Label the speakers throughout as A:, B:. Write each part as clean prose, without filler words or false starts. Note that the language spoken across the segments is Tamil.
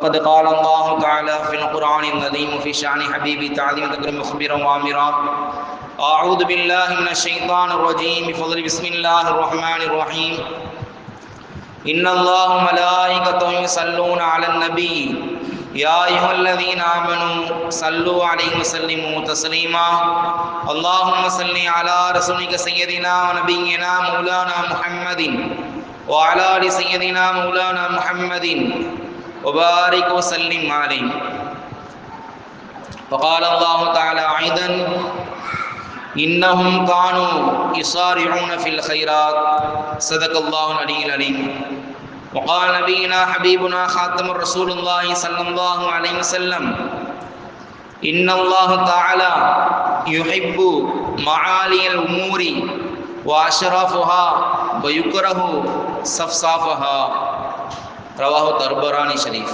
A: فقد قال الله تعالى في القرآن العظيم في شأن حبيبي تعظيم ذكر مخبرا وامرا. أعوذ بالله من الشيطان الرجيم بفضل بسم الله الرحمن الرحيم. إن الله وملائكته يصلون على النبي يا أيها الذين آمنوا صلوا عليه وسلموا تسليما. اللهم صل على رسولك سيدنا ونبينا مولانا محمد وعلى آل سيدنا مولانا محمد وبارك وسلم عليه. وقال الله تعالى أيضا إنهم كانوا يسارعون في الخيرات. صدق الله العلي العليم. وقال نبينا حبيبنا خاتم رسول الله صلى الله عليه وسلم إن الله تعالى يحب معالي الأمور وأشرافها ويكره صفصافها. رواه الطبراني شريف.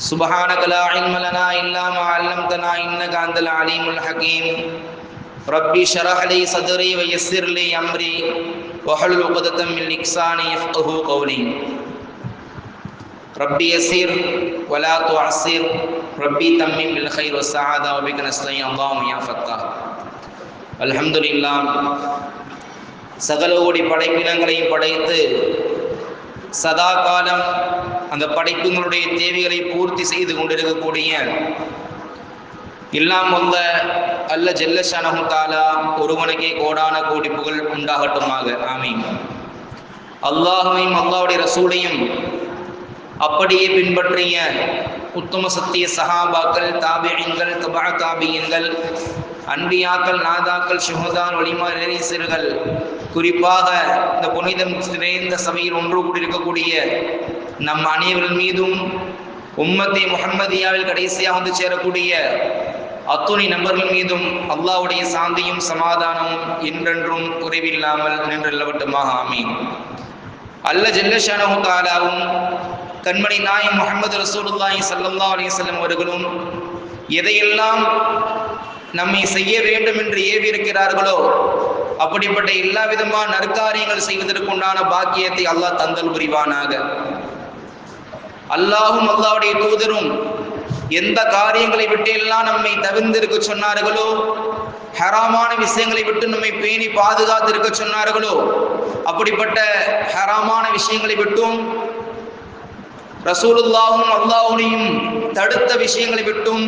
A: سبحانك لا علم لنا إلا ما علمتنا إنك أنت العليم الحكيم. ربي اشرح لي صدري ويسر لي أمري واحلل عقدة من لساني يفقهوا قولي. ربي يسر ولا تعسر ربي تمم بالخير والسعادة وبك نستعين اللهم يا فتاح. அல்ஹம்துலில்லாஹ். சகல கோடி படைப்பினங்களையும் படைத்து சதா காலம் அந்த படைப்புகளுடைய தேவைகளை பூர்த்தி செய்து கொண்டிருக்கக்கூடிய எல்லாம் வந்த அல்ல ஜல்ல ஷானஹு தஆலா ஒருவனுக்கே கோடான கோடி புகழ் உண்டாகட்டுமாக. ஆமீன். அல்லாஹ்வையும் அல்லாஹ்வுடைய ரசூலையும் அப்படியே பின்பற்றிய உத்தம சத்திய சஹாபாக்கள், தாபிஈன்கள், தபா தாபிஈன்கள், அன்பியாக்கள், நாதாக்கள், ஷுஹதான், வலிமா இறைசர்கள், குறிப்பாக இந்த புனிதம் நிறைந்த சபையில் ஒன்று கூடியிருக்கக்கூடிய நம் அனைவரின் மீதும் உம்மத்தி முஹம்மதியாவில் கடைசியாக வந்து சேரக்கூடிய அத்துணை நபர்கள் மீதும் அல்லாஹ்வுடைய சாந்தியும் சமாதானமும் என்றென்றும் குறைவில்லாமல் நின்றல்லவட்டுமாக. ஆமீன். அல்ல ஜல்ல ஷானஹு தஆலாவும் கண்மணி நாயகம் முஹம்மது ரசூலுல்லாஹி ஸல்லல்லாஹு அலைஹி வஸல்லம் அவர்களும் எதையெல்லாம் நம்மை செய்ய வேண்டும் என்று ஏவியிருக்கிறார்களோ அப்படிப்பட்ட எல்லா விதமான நற்காரியங்கள் செய்வதற்குண்டான பாக்கியத்தை அல்லாஹ் தந்தல் புரிவானாக. அல்லாஹும் அல்லாஹ்வுடைய தூதரும் எந்த காரியங்களை விட்டு எல்லாம் நம்மை தவிர்ந்திருக்க சொன்னார்களோ, ஹராமான விஷயங்களை விட்டு நம்மை பேணி பாதுகாத்திருக்க சொன்னார்களோ அப்படிப்பட்ட ஹராமான விஷயங்களை விட்டும் ரசூலுல்லாஹும் அல்லாஹ்வையும் தடுத்த விஷயங்களை விட்டும்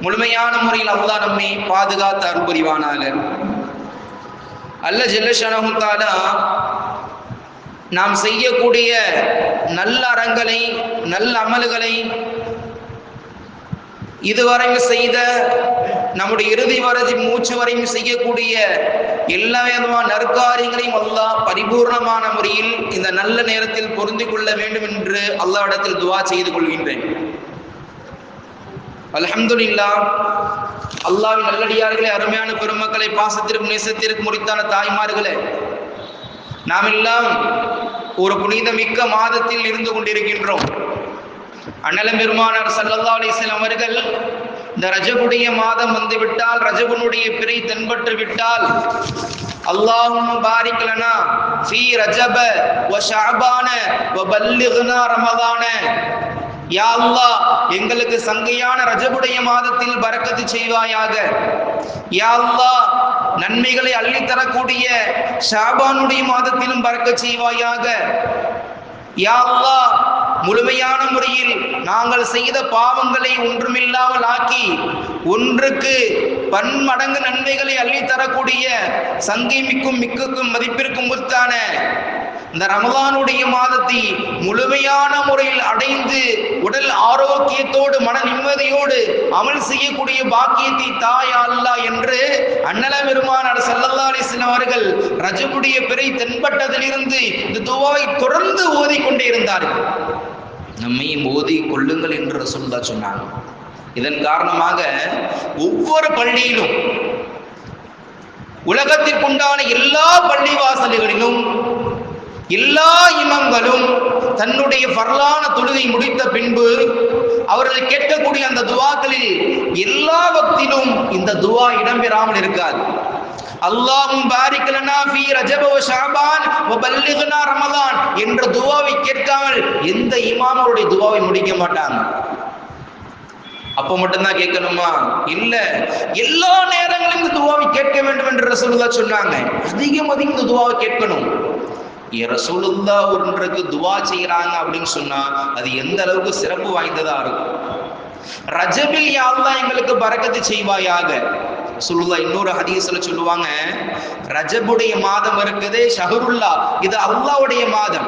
A: முழுமையான முறையில் அல்லாஹ் நம்மை பாதுகாத்து அருள் புரிவானாக. அல்ல ஜல்ல ஷானஹு தஆலா நாம் செய்யக்கூடிய நல்ல அறங்களை, நல்ல அமல்களை, இதுவரையும் செய்த நம்முடைய இறுதி வரை மூச்சு வரையும் செய்யக்கூடிய எல்லா விதமான நற்காரியங்களையும் அல்லாஹ் பரிபூர்ணமான முறையில் இந்த நல்ல நேரத்தில் பொருந்தி கொள்ள வேண்டும் என்று அல்லாஹ்விடத்தில் துஆ செய்து கொள்கின்றேன். அல்ஹம்துலில்லாஹ். அல்லாஹ்வின் நல்லடியார்களே, அருமையான பெருமக்களை, பாசத்திற்கும் நேசத்திற்கும் முறித்தான தாய்மார்களே, நாம் எல்லாம் ஒரு புனிதமிக்க மாதத்தில் இருந்து கொண்டிருக்கின்றோம். அண்ணலம் பெருமானார் ஸல்லல்லாஹு அலைஹி வஸல்லம் அவர்கள் இந்த ரஜபுடைய மாதம் வந்துவிட்டால், ரஜபனுடைய பிறை தென்பட்டு விட்டால், அல்லாஹும்ம பாரிக் லனா ஃபீ ரஜப வ ஷஅபான வ பல்லிக்னா ரமதான. யா அல்லாஹ், எங்களுக்கு சங்கையான ரஜபுடைய மாதத்தில் பரக்கத்து செய்வாயாக. யா அல்லாஹ், நன்மைகளை அள்ளித்தரக்கூடிய ஷாபானுடைய மாதத்திலும் பரக்கத் செய்வாயாக. யா அல்லாஹ், முழுமையான முறையில் நாங்கள் செய்த பாவங்களை ஒன்றுமில்லாமல் ஆக்கி ஒன்றுக்கு பன்மடங்கு நன்மைகளை அள்ளித்தரக்கூடிய சங்கை மிக்கும் மதிப்பிற்கும் முத்தான இந்த ரமலானுடைய மாதத்தை முழுமையான முறையில் அடைந்து உடல் ஆரோக்கியத்தோடு மன நிம்மதியோடு அமல் செய்யக்கூடிய பாக்கியத்தை தாயா அல்லாஹ் என்று அண்ணலம் பெருமானார் ஸல்லல்லாஹு அலைஹி வஸல்லம் அவர்கள் ரஜபுடைய பிறை தென்பட்டதிலிருந்து இந்த துஆவை தொடர்ந்து ஓதிக்கொண்டே இருந்தார்கள். நம்மையும் ஓதி கொள்ளுங்கள் என்று ரசூலுல்லாஹ் சொன்னாங்க. இதன் காரணமாக ஒவ்வொரு பள்ளியிலும், உலகத்திற்குண்டான எல்லா பள்ளிவாசல்களிலும் எல்லா இமாம்களும் தன்னுடைய ஃபர்லான தொழுகை முடித்த பின்பு அவர்கள் கேட்கக்கூடிய அந்த துஆக்களில் எல்லா வக்திலும் இந்த துஆ இடம்பெறாமல் இருக்காது. அல்லாஹும் பாரிக் லனா ஃபீ ரஜப வ ஷஅபான் வ பல்லிக்னா ரமலான் என்ற துஆவை கேட்காமல் எந்த இமாம் அவருடைய துஆவை முடிக்க மாட்டாங்க. அப்போ மட்டும்தான் கேட்கணுமா? இல்ல, எல்லா நேரங்களிலும் இந்த துஆவை கேட்க வேண்டும் என்று ரசூலுல்லாஹ் சொன்னாங்க. அதிகம் இந்த துஆவை கேட்கணும். ரசூலுல்லாஹ் ஒன்றுக்கு துஆ செய்யறாங்க அப்படின்னு சொன்னா அது எந்த அளவுக்கு சிறப்பு வாய்ந்ததா இருக்கும். ரஜபில் யா அல்லாஹ் எங்களுக்கு பரக்கத்து செய்வாயாக. ரசூலுல்லாஹ் இன்னொரு ஹதீஸ்ல சொல்லுவாங்க, ரஜபுடைய மாதம் இருக்குது ஷஹருல்லா, இது அல்லாஹ்வுடைய மாதம்.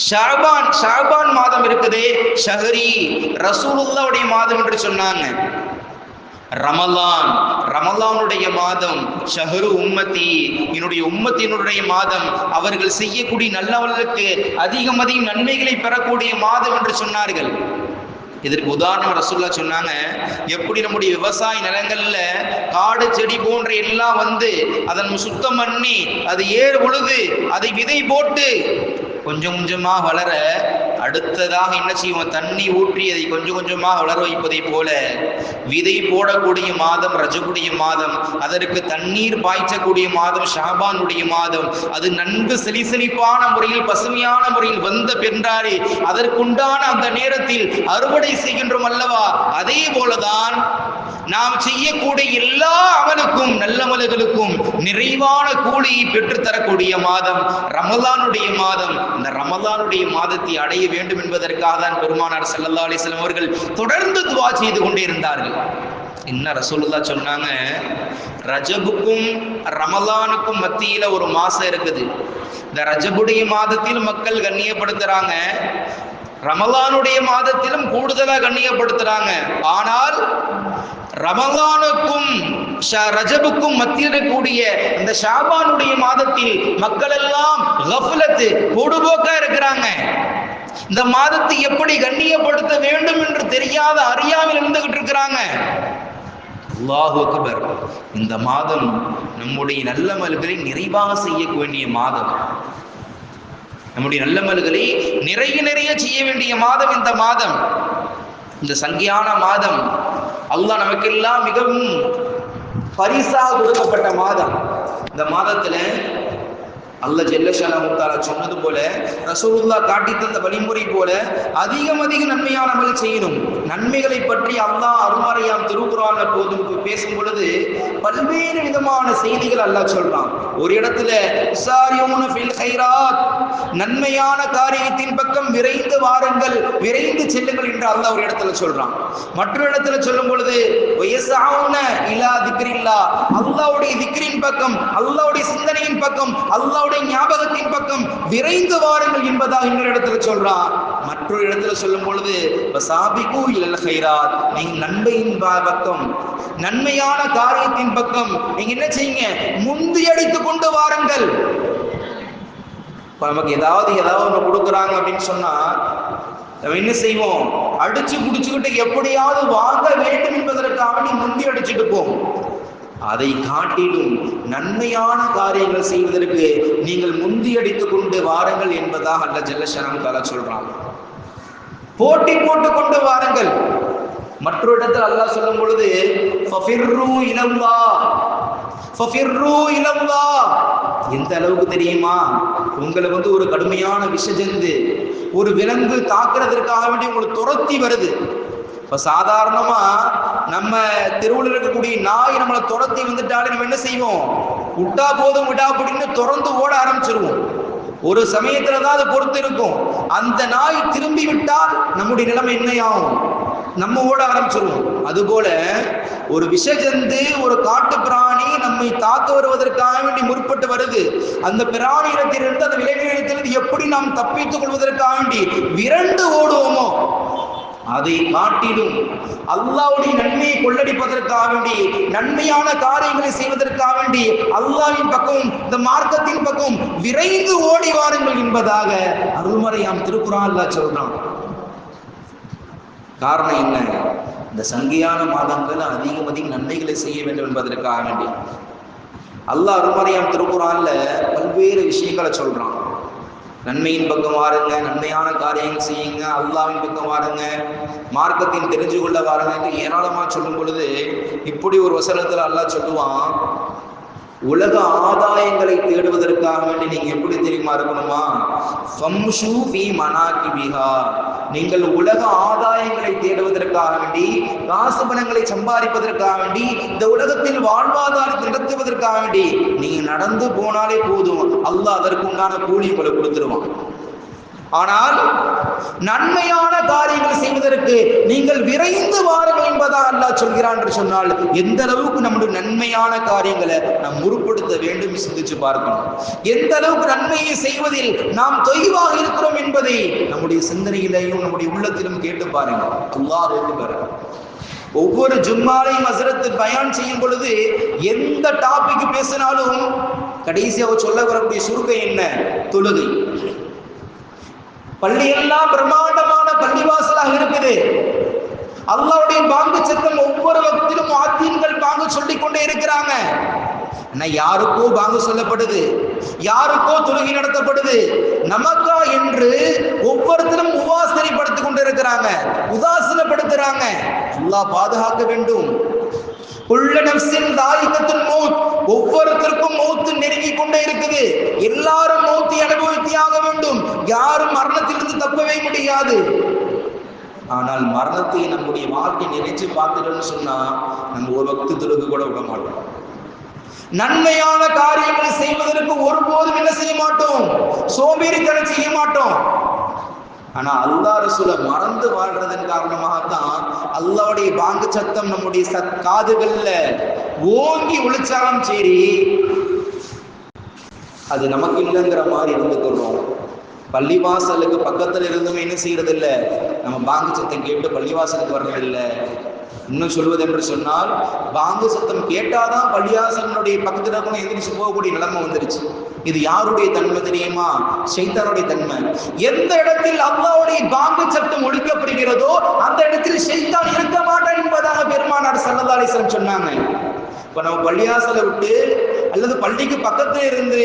A: ஷஅபான் மாதம் இருக்குதே ஷஹரி, ரசூலுல்லாஹ்வுடைய மாதம் என்று சொன்னாங்க. ரமலானுடைய மாதம் ஷஹரு உம்மத்தி, என்னுடைய உம்மத்தினுடைய மாதம், அவர்கள் செய்யக்கூடிய நல்லவர்களுக்கு அதிகம் நன்மைகளை பெறக்கூடிய மாதம் என்று சொன்னார்கள். இதற்கு உதாரணம் ரசூலுல்லாஹ் சொன்னாங்க, எப்படி நம்முடைய விவசாய நிலங்கள்ல காடு செடி போன்ற எல்லாம் வந்து அதன் சுத்தம் பண்ணி அது ஏறு பொழுது அதை விதை போட்டு கொஞ்சம் கொஞ்சமா வளர அடுத்ததாக என்ன செய்வோம், தண்ணி ஊற்றி அதை கொஞ்சம் கொஞ்சமாக வளர வைப்பதை போல விதை போடக்கூடிய மாதம் ரஜபுடைய மாதம், அதற்கு தண்ணீர் பாய்ச்சக்கூடிய மாதம் ஷாபானுடைய மாதம். அது நன்கு செழிப்பான முறையில் பசுமையான முறையில் வந்த பெற்றாரே அதற்குண்டான அந்த நேரத்தில் அறுவடை செய்கின்றோம் அல்லவா, அதே போலதான் நாம் செய்யக்கூடிய எல்லா அமலுக்கும் நல்லமல்களுக்கும் நிறைவான கூலியை பெற்றுத்தரக்கூடிய மாதம் ரமலானுடைய மாதம். இந்த ரமலானுடைய மாதத்தை அடைய வேண்டும் என்பதற்காக தான் பெருமானார் ஸல்லல்லாஹு அலைஹி வஸல்லம் அவர்கள் தொடர்ந்து துஆ செய்து கொண்டே இருந்தார்கள். என்ன ரசூலுல்லாஹ் சொன்னாங்க, ரஜபுக்கும் ரமலானுக்கும் மத்தியில ஒரு மாசம் இருக்குது. இந்த ரஜபுடைய மாதத்தில் மக்கள் கண்ணியப்படுத்துறாங்க, ரமலானுடைய மாதத்திலும் கூடுதலா கண்ணியப்படுத்துறாங்க. ஆனால் ரமலானுக்கும் ரஜபுக்கும் மத்தியில் கூடிய இந்த ஷாபானுடைய மாதத்தில் மக்கள் எல்லாம் கஃப்லத் பொடுபோக்கா இருக்கிறாங்க. இந்த மாதத்தை எப்படி கண்ணியப்படுத்த வேண்டும் என்று தெரியாத அறியாமல் இருந்துகிட்டு இருக்கிறாங்க. அல்லாஹு அக்பர். இந்த மாதம் நம்முடைய நல்லமல்களை நிறைவாக செய்ய வேண்டிய மாதம், நம்முடைய நல்லமல்களை நிறைய செய்ய வேண்டிய மாதம் இந்த மாதம், இந்த சங்கியான மாதம். அல்லாஹ் நமக்கெல்லாம் மிகவும் பரிசாக கொடுக்கப்பட்ட மாதம். இந்த மாதத்துல அல்லாஹ் ஜல்ல ஷானஹு தஆலா சொன்னது போல, ரசூலுல்லாஹ் காட்டி தந்த வழிமுறை போல அதிகம் நன்மையான அமல் செய்யணும். நன்மைகளை பற்றி அல்லாஹ் அருள்மறையாம் திருக்குர்ஆன்ல போதும் பேசும் பொழுது பல்வேறு விதமான செய்திகள் அல்லாஹ் சொல்றான். ஒரு இடத்துல ஸாரியூன ஃபில் கைராத், நன்மையான காரியத்தின் பக்கம் விரைந்து வாருங்கள், விரைந்து செல்லுங்கள் என்று அல்லாஹ் ஒரு இடத்துல சொல்றான். மற்றொரு இடத்துல சொல்லும் பொழுது வயஸாவுன இலா திக்ரில்லாஹ், அல்லாஹ்வுடைய திக்ரின் பக்கம், அல்லாஹ்வுடைய சிந்தனையின் பக்கம், அல்லாஹ்வுடைய ஞாபகத்தின் பக்கம் விரைந்து வாருங்கள் என்பதாக இன்னொரு இடத்துல சொல்றான். மற்றொரு இடத்துல சொல்லும் பொழுது வசாபிகு இலல் கைராத், நீங்க நன்மையின் பக்கம், நன்மையான காரியத்தின் பக்கம் நீங்க என்ன செய்யுங்க, முந்தி அடித்துக் கொண்டு வாருங்கள். நமக்கு ஏதாவது ஒன்று கொடுக்குறாங்க அப்படின்னு சொன்னா நம்ம என்ன செய்வோம், அடிச்சு குடிச்சுக்கிட்டு எப்படியாவது வாங்க வேண்டும் என்பதற்காக நீ முந்தி அடிச்சுட்டு போவோம். அதை காட்டிலும் நன்மையான காரியங்கள் செய்வதற்கு நீங்கள் முந்தி அடித்துக் கொண்டு வாருங்கள் என்பதாக அல்லாஹ் ஜல்ல ஷானஹு தஆலா சொல்றாங்க. போட்டி போட்டுக் கொண்டு வாருங்கள். மற்றொரு இடத்தில் அல்லாஹ் சொல்லும் பொழுது ஃபஃபிர்ரு இலல்லாஹ், ஃபஃபிர்ரு இலல்லாஹ், எந்த அளவுக்கு தெரியுமா, உங்களை ஒரு கடுமையான விஷஜந்து ஒரு விலங்கு தாக்குறதற்காக வேண்டி உங்களை துரத்தி வருது. இப்ப சாதாரணமா நம்ம தெருவில் இருக்கக்கூடிய நாய் நம்மளை துரத்தி வந்துட்டாலே நம்ம என்ன செய்வோம், விட்டா போதும் விடா அப்படின்னு துறந்து ஓட ஆரம்பிச்சிருவோம். ஒரு சமயத்துல தான் அது பொறுத்து இருக்கும். அந்த நாய் திரும்பி விட்டால் நம்முடைய நிலைமை என்னையாகும், நம்ம ஓட ஆரம்பிச்சிருவோம். அதுபோல ஒரு விஷஜந்து ஒரு காட்டு பிராணி நம்மை தாக்க வருவதற்காக வேண்டி முற்பட்டு வருது. அந்த பிராணியிடத்திலிருந்து அந்த விலங்கினத்திலிருந்து எப்படி நாம் தப்பித்துக் கொள்வதற்காக வேண்டி விரண்டு ஓடுவோமோ அதை காட்டிலும் அல்லாஹ்வுடைய நன்மையை கொள்ளடிப்பதற்காக வேண்டி, நன்மையான காரியங்களை செய்வதற்காக வேண்டி அல்லாஹ்வின் பக்கம், இந்த மார்க்கத்தின் பக்கம் விரைந்து ஓடி வாருங்கள் என்பதாக அருள்மறையாம் திருக்குர்ஆன்ல சொல்றான். காரணம் என்ன, இந்த சங்கியான மாதங்கள் அதிகம் நன்மைகளை செய்ய வேண்டும் என்பதற்காக வேண்டி அல்லாஹ் அருள்மறையாம் திருக்குர்ஆன்ல பல்வேறு விஷயங்களை சொல்றான். நன்மையின் பக்கம் வாருங்க, நன்மையான காரியங்கள் செய்யுங்க, அல்லாஹ்வின் பக்கம் வாருங்க, மார்க்கத்தின் தெரிஞ்சு கொள்ள வாருங்க என்று ஏராளமாக சொல்லும் பொழுது இப்படி ஒரு வசனத்தில் அல்லாஹ் சொல்லுவான், உலக ஆதாயங்களை தேடுவதற்காக வேண்டி நீங்க எப்படி தெரியுமா இருக்கணுமா? ஃபம்ஷு ஃபீ மனாகிபிஹா, நீங்கள் உலக ஆதாயங்களை தேடுவதற்காக வேண்டி, காசு பணங்களை சம்பாதிப்பதற்காக வேண்டி, இந்த உலகத்தில் வாழ்வாதாரத்தை நடத்துவதற்காக வேண்டி நீங்க நடந்து போனாலே போதும், அல்லாஹ் அதற்கு உண்டான கூலி உங்களை கொடுத்துருவான். ஆனால் நன்மையான காரியங்கள் செய்வதற்கு நீங்கள் விரைந்து வாருங்கள் என்பதா அல்லாஹ் சொல்கிறான் என்று சொன்னால், எந்த அளவுக்கு நம்முடைய நன்மையான காரியங்களை நாம் முற்படுத்த வேண்டும் சிந்திச்சு பார்க்கணும். எந்த அளவுக்கு நன்மையை செய்வதில் நாம் தொய்வாக இருக்கிறோம் என்பதை நம்முடைய சிந்தனையிலையும் நம்முடைய உள்ளத்திலும் கேட்டு பாருங்க. அல்லாஹ் பாருங்க, ஒவ்வொரு ஜும்மாலையும் ஹஸ்ரத் பயான் செய்யும் பொழுது எந்த டாபிக் பேசினாலும் கடைசியாக சொல்ல வரக்கூடிய சுருக்கம் என்ன? தொழுகை. பள்ளியெல்லாம் பிரம்மாண்டமான பள்ளிவாசலாக இருக்குது. அல்லாஹ்வுடைய பாங்கு சத்தம் ஒவ்வொரு வக்திலும் ஆத்தீன்கள் பாங்கு சொல்லிக் கொண்டே இருக்கிறாங்க. யாருக்கோ பாங்கு சொல்லப்படுது, யாருக்கோ தொழுகை நடத்தப்படுது, நமக்கா என்று ஒவ்வொருத்தரும் உவாசனைப்படுத்திக் கொண்டு இருக்கிறாங்க, உதாசீனப்படுத்துறாங்க. அல்லாஹ் பாதுகாக்க வேண்டும். குல்ல நஃப்ஸின் தாயிகத்துல் மௌத், ஒவ்வொருத்தருக்கும் மௌத் நெருங்கி கொண்டே இருக்குது. எல்லாரும் மௌத்தை அனுபவித்தியாக வேண்டும். யாரும் மரணத்திலிருந்து தப்பவே முடியாது. ஆனால் மரணத்தை நம்முடைய வாழ்க்கை நினைச்சு பார்த்துட்டோம்னு சொன்னா நம்ம ஒரு வக்து தொழுகை கூட விட மாட்டோம். நன்மையான காரியங்களை செய்வதற்கு ஒருபோதும் என்ன செய்ய மாட்டோம்? சோம்பேறித்தனம் செய்ய மாட்டோம். ஆனா அல்லாஹ் ரசூல மறந்து வாழ்றதன் காரணமாகத்தான் அல்லாஹ்வுடைய பாங்கு சத்தம் நம்முடைய காதுகள்ல ஓங்கி ஒலிச்சாலும் சரி, அது நமக்கு இல்லைங்கிற மாதிரி இருந்துக்கிறோம். பள்ளிவாசலுக்கு பக்கத்துல இருந்தும் என்ன செய்யறது இல்லை, நம்ம பாங்கு சத்தம் கேட்டு பள்ளிவாசலுக்கு வர்றதில்லை. இன்னும் சொல்வது என்று சொன்னால், பாங்கு சத்தம் கேட்டாதான் பள்ளிவாசலுடைய பக்கத்துல இருக்கணும் எந்திரிச்சு போகக்கூடிய நிலைமை வந்துருச்சு. இது யாருடைய தன்மை தெரியுமா? ஷைத்தானுடைய தன்மை. எந்த இடத்தில் அல்லாஹ்வுடைய பாங்கு சத்தம் ஒழிக்கப்படுகிறதோ அந்த இடத்தில் ஷைத்தான் இருக்க மாட்டான் என்பதாக பெருமானார் ஸல்லல்லாஹு அலைஹி வஸல்லம் சொன்னாங்க. இப்ப நம்ம பள்ளிவாசலை விட்டு அல்லது பள்ளிக்கு பக்கத்தில் இருந்து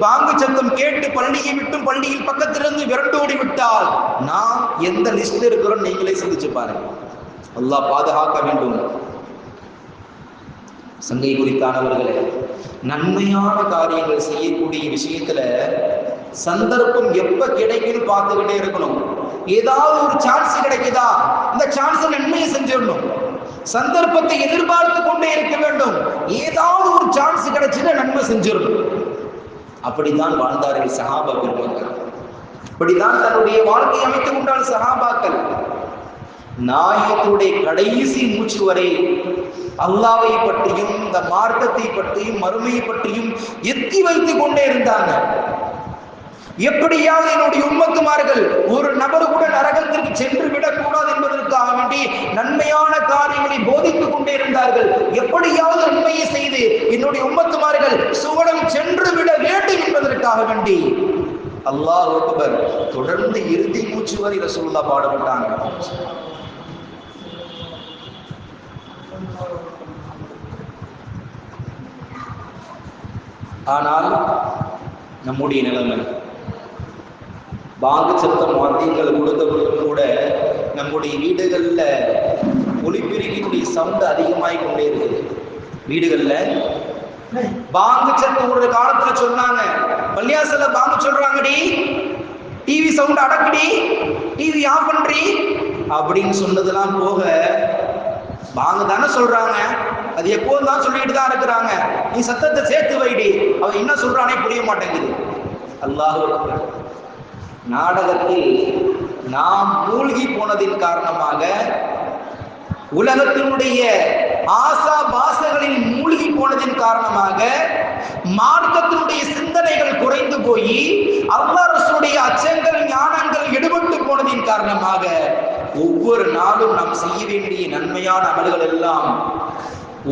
A: பாங்கு சத்தம் கேட்டு பள்ளியை விட்டும் பள்ளியில் பக்கத்திலிருந்து விரட்டோடி விட்டால் நாம் எந்த லிஸ்ட்ல இருக்கிறோம் நீங்களே சிந்திச்சு பாருங்க. அல்லாஹ் பாதுகாக்க வேண்டும். சங்கை குறித்தானவர்களே, நன்மையான காரியங்கள் செய்யக்கூடிய விஷயத்துல சந்தர்ப்பம் எப்ப கிடைக்குன்னு பார்த்துக்கிட்டே இருக்கணும். ஏதாவது ஒரு சான்ஸ் கிடைக்குதா, இந்த சான்ஸ் நன்மையை செஞ்சிடணும். சந்தர்ப்பத்தை எதிர்பார்த்து கொண்டே இருக்க வேண்டும். ஏதாவது ஒரு சான்ஸ் கிடைச்சுன்னா நன்மை செஞ்சிடணும். அப்படித்தான் வாழ்ந்தார்கள் சஹாபா பெருமக்கள். அப்படித்தான் தன்னுடைய வாழ்க்கையை அமைத்துக் கொண்டால் சஹாபாக்கள். நாயகத்துடைய கடைசி மூச்சு வரை அல்லாஹ்வை பற்றியும் இந்த மார்க்கத்தை பற்றியும் மறுமையை பற்றியும் எத்தி வைத்துக் கொண்டே இருந்தாங்க. எப்படியாவது என்னுடைய உம்மத்துமார்கள் ஒரு நபர் கூட நரகத்திற்கு சென்று விடக்கூடாது என்பதற்காக வேண்டி நன்மையான காரியங்களை போதித்துக் கொண்டே இருந்தார்கள். எப்படியாவது நன்மையை செய்து என்னுடைய உம்மத்துமார்கள் சுவனம் சென்று விட வேண்டும் என்பதற்காக வேண்டி அல்லாஹ் அக்பர் தொடர்ந்து இறுதி மூச்சு வரை ரசூலுல்லாஹ் பாடுபட்டாங்க. ஆனால் நம்முடைய நிலைமை, பாங்கு சத்தம் வாத்தியங்கள் கொடுத்தவர்களும் கூட நம்முடைய வீடுகளில் ஒலிபெருக்கினுடைய சவுண்ட் அதிகமாகி கொண்டே இருக்குது. வீடுகளில் பாங்கு சத்தம் ஒரு காலத்துல சொன்னாங்க, பள்ளியாசல்ல பாங்கு சொல்றாங்கடி, டிவி சவுண்ட் அடக்குடி, டிவி ஆஃப் பண்றி அப்படின்னு சொன்னதெல்லாம் போக, பாங்கு தானே சொல்றாங்க, அது எப்போதும் தான் சொல்லிட்டு தான் இருக்கிறாங்க, நீ சத்தத்தை சேர்த்து வைடி, அவன் என்ன சொல்றானே புரிய மாட்டேங்குது. அல்லாஹ் நாடகத்தில் நாம் மூழ்கி போனதின் காரணமாக, உலகத்தினுடைய ஆசா பாசங்களில் மூழ்கி போனதின் காரணமாக, மார்க்கத்தினுடைய சிந்தனைகள் குறைந்து போய் அல்லாஹ் ரசூலுடைய அச்சங்கள் ஞானங்கள் எடுபட்டு போனதின் காரணமாக ஒவ்வொரு நாளும் நாம் செய்ய வேண்டிய நன்மையான அமல்கள் எல்லாம்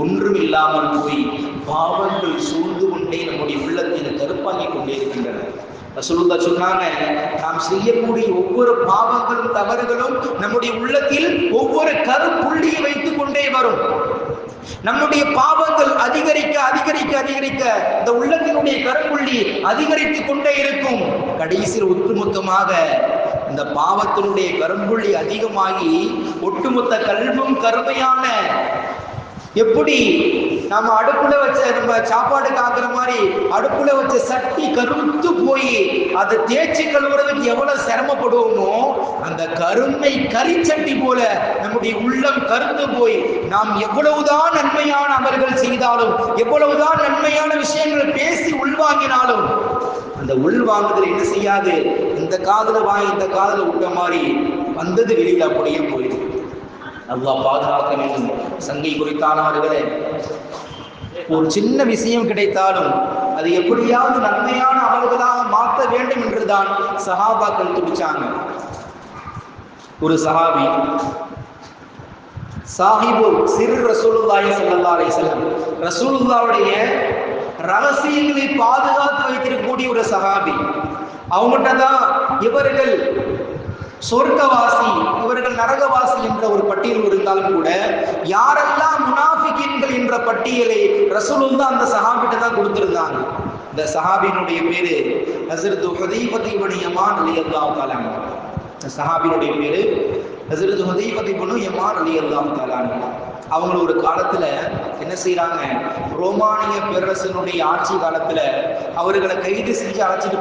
A: ஒன்றும் இல்லாமல் போய் பாவங்கள் சூழ்ந்து கொண்டே நம்முடைய உள்ளத்தில் கருப்பாங்கி கொண்டே இருக்கின்றன. ரசூலுல்லாஹ் சொன்னாங்க, நாம் செய்யக்கூடிய ஒவ்வொரு பாவங்களும் தவறுகளும் நம்முடைய உள்ளத்தில் ஒவ்வொரு கருப்புள்ளியை வைத்துக் கொண்டே வரும். நம்முடைய பாவங்கள் அதிகரிக்க அதிகரிக்க அதிகரிக்க இந்த உள்ளத்தினுடைய கருப்புள்ளி அதிகரித்துக் கொண்டே இருக்கும். கடைசியில் ஒட்டுமொத்தமாக இந்த பாவத்தினுடைய கரும்புள்ளி அதிகமாகி ஒட்டுமொத்த கல்வும் கருமையான
B: எப்படி நம்ம அடுப்புல வச்ச நம்ம சாப்பாடு காக்குற மாதிரி அடுப்புல வச்ச சட்டி கருத்து போய் அதை தேய்ச்சி கழுவுறதுக்கு எவ்வளவு சிரமப்படுவோமோ, அந்த கருமை கரிச்சட்டி போல நம்முடைய உள்ளம் கருத்து போய் நாம் எவ்வளவுதான் நன்மையான அமல்கள் செய்தாலும், எவ்வளவுதான் நன்மையான விஷயங்கள் பேசி உள்வாங்கினாலும், அந்த உள்வாங்குதல் என்ன செய்யாது, இந்த காதுல வாங்கி இந்த காதுல விட்ட மாதிரி வந்தது வெளியில அப்படியே போயிடுது. அல்லாஹ் பாதுகாக்க வேண்டும். சங்கை குறித்தானவர்களே, ஒரு சின்ன விஷயம் கிடைத்தாலும் அது எப்படியாவது நன்மையான அமல்களாக மாற்ற வேண்டும் என்றுதான் சஹாபாக்கள் துடிச்சாங்க. ஒரு சஹாபி சாஹிபு சிறு ரசூலுல்லாஹி ஸல்லல்லாஹு அலைஹி வஸல்லம், ரசூலுல்லாஹ்வுடைய ரகசியங்களை பாதுகாத்து வைத்திருக்கக்கூடிய ஒரு சஹாபி. அவங்ககிட்ட தான் இவர்கள் சொர்க்கவாசி இவர்கள் நரகவாசி என்ற ஒரு பட்டியல் இருந்தாலும் கூட, யாரெல்லாம் முனாஃபிகீன்கள் என்ற பட்டியலை ரசூலுல்லாஹ் அந்த சஹாபிட்ட தான் கொடுத்திருந்தாங்க. இந்த சஹாபியினுடைய பேரு ஹஸரத் ஹுதைஃபா இப்னு யமான் ரலியல்லாஹு தஆலா அன்ஹு. இந்த சஹாபியினுடைய பேரு ஹஸரத் ஹுதைஃபா இப்னு யமான் ரலியல்லாஹு தஆலா அன்ஹு. அவங்க ஒரு காலத்துல என்ன செய்யறாங்க, ரோமானிய பேரரசனுடைய ஆட்சி காலத்துல அவர்களை கைது செஞ்சு அழைச்சிட்டு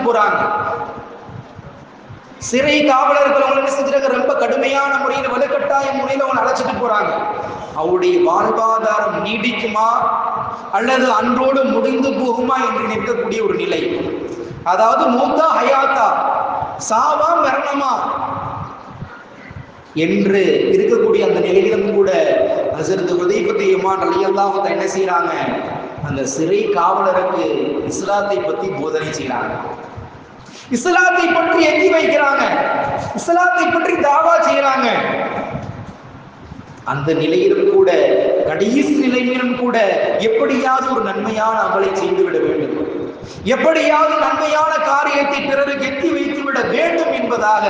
B: போறாங்க. சிறை காவலர்கள் அவங்க என்ன செஞ்சாங்க, ரொம்ப கடுமையான முறையில் வலுக்கட்டாய முறையில் அவங்க அழைச்சிட்டு போறாங்க. அவருடைய வாழ்வாதாரம் நீடிக்குமா அல்லது அன்றோடு முடிந்து போகுமா என்று நிற்கக்கூடிய ஒரு நிலை. அதாவது மூத்தா ஹயாத்தா, சாவா மரணமா என்று இருக்கக்கூடிய அந்த நிலையிலும் கூட ஹஸரத் ஹுதைஃபா யமான் ரலியல்லாஹு தஆலா என்ன செய்யறாங்க, அந்த சிறை காவலருக்கு இஸ்லாத்தை பத்தி போதனை செய்யறாங்க. இஸ்லாத்தை பற்றி எண்ணி வைக்கிறாங்க, இஸ்லாத்தை பற்றி தாவா செய்யறாங்க. அந்த நிலையிலும் கூட, கடைசி நிலையிலும் கூட எப்படியாவது ஒரு நன்மையான அமலை செய்துவிட வேண்டும், எப்படியாவது நன்மையான காரியத்தை பிறருக்கு எத்தி வைத்து விட வேண்டும் என்பதாக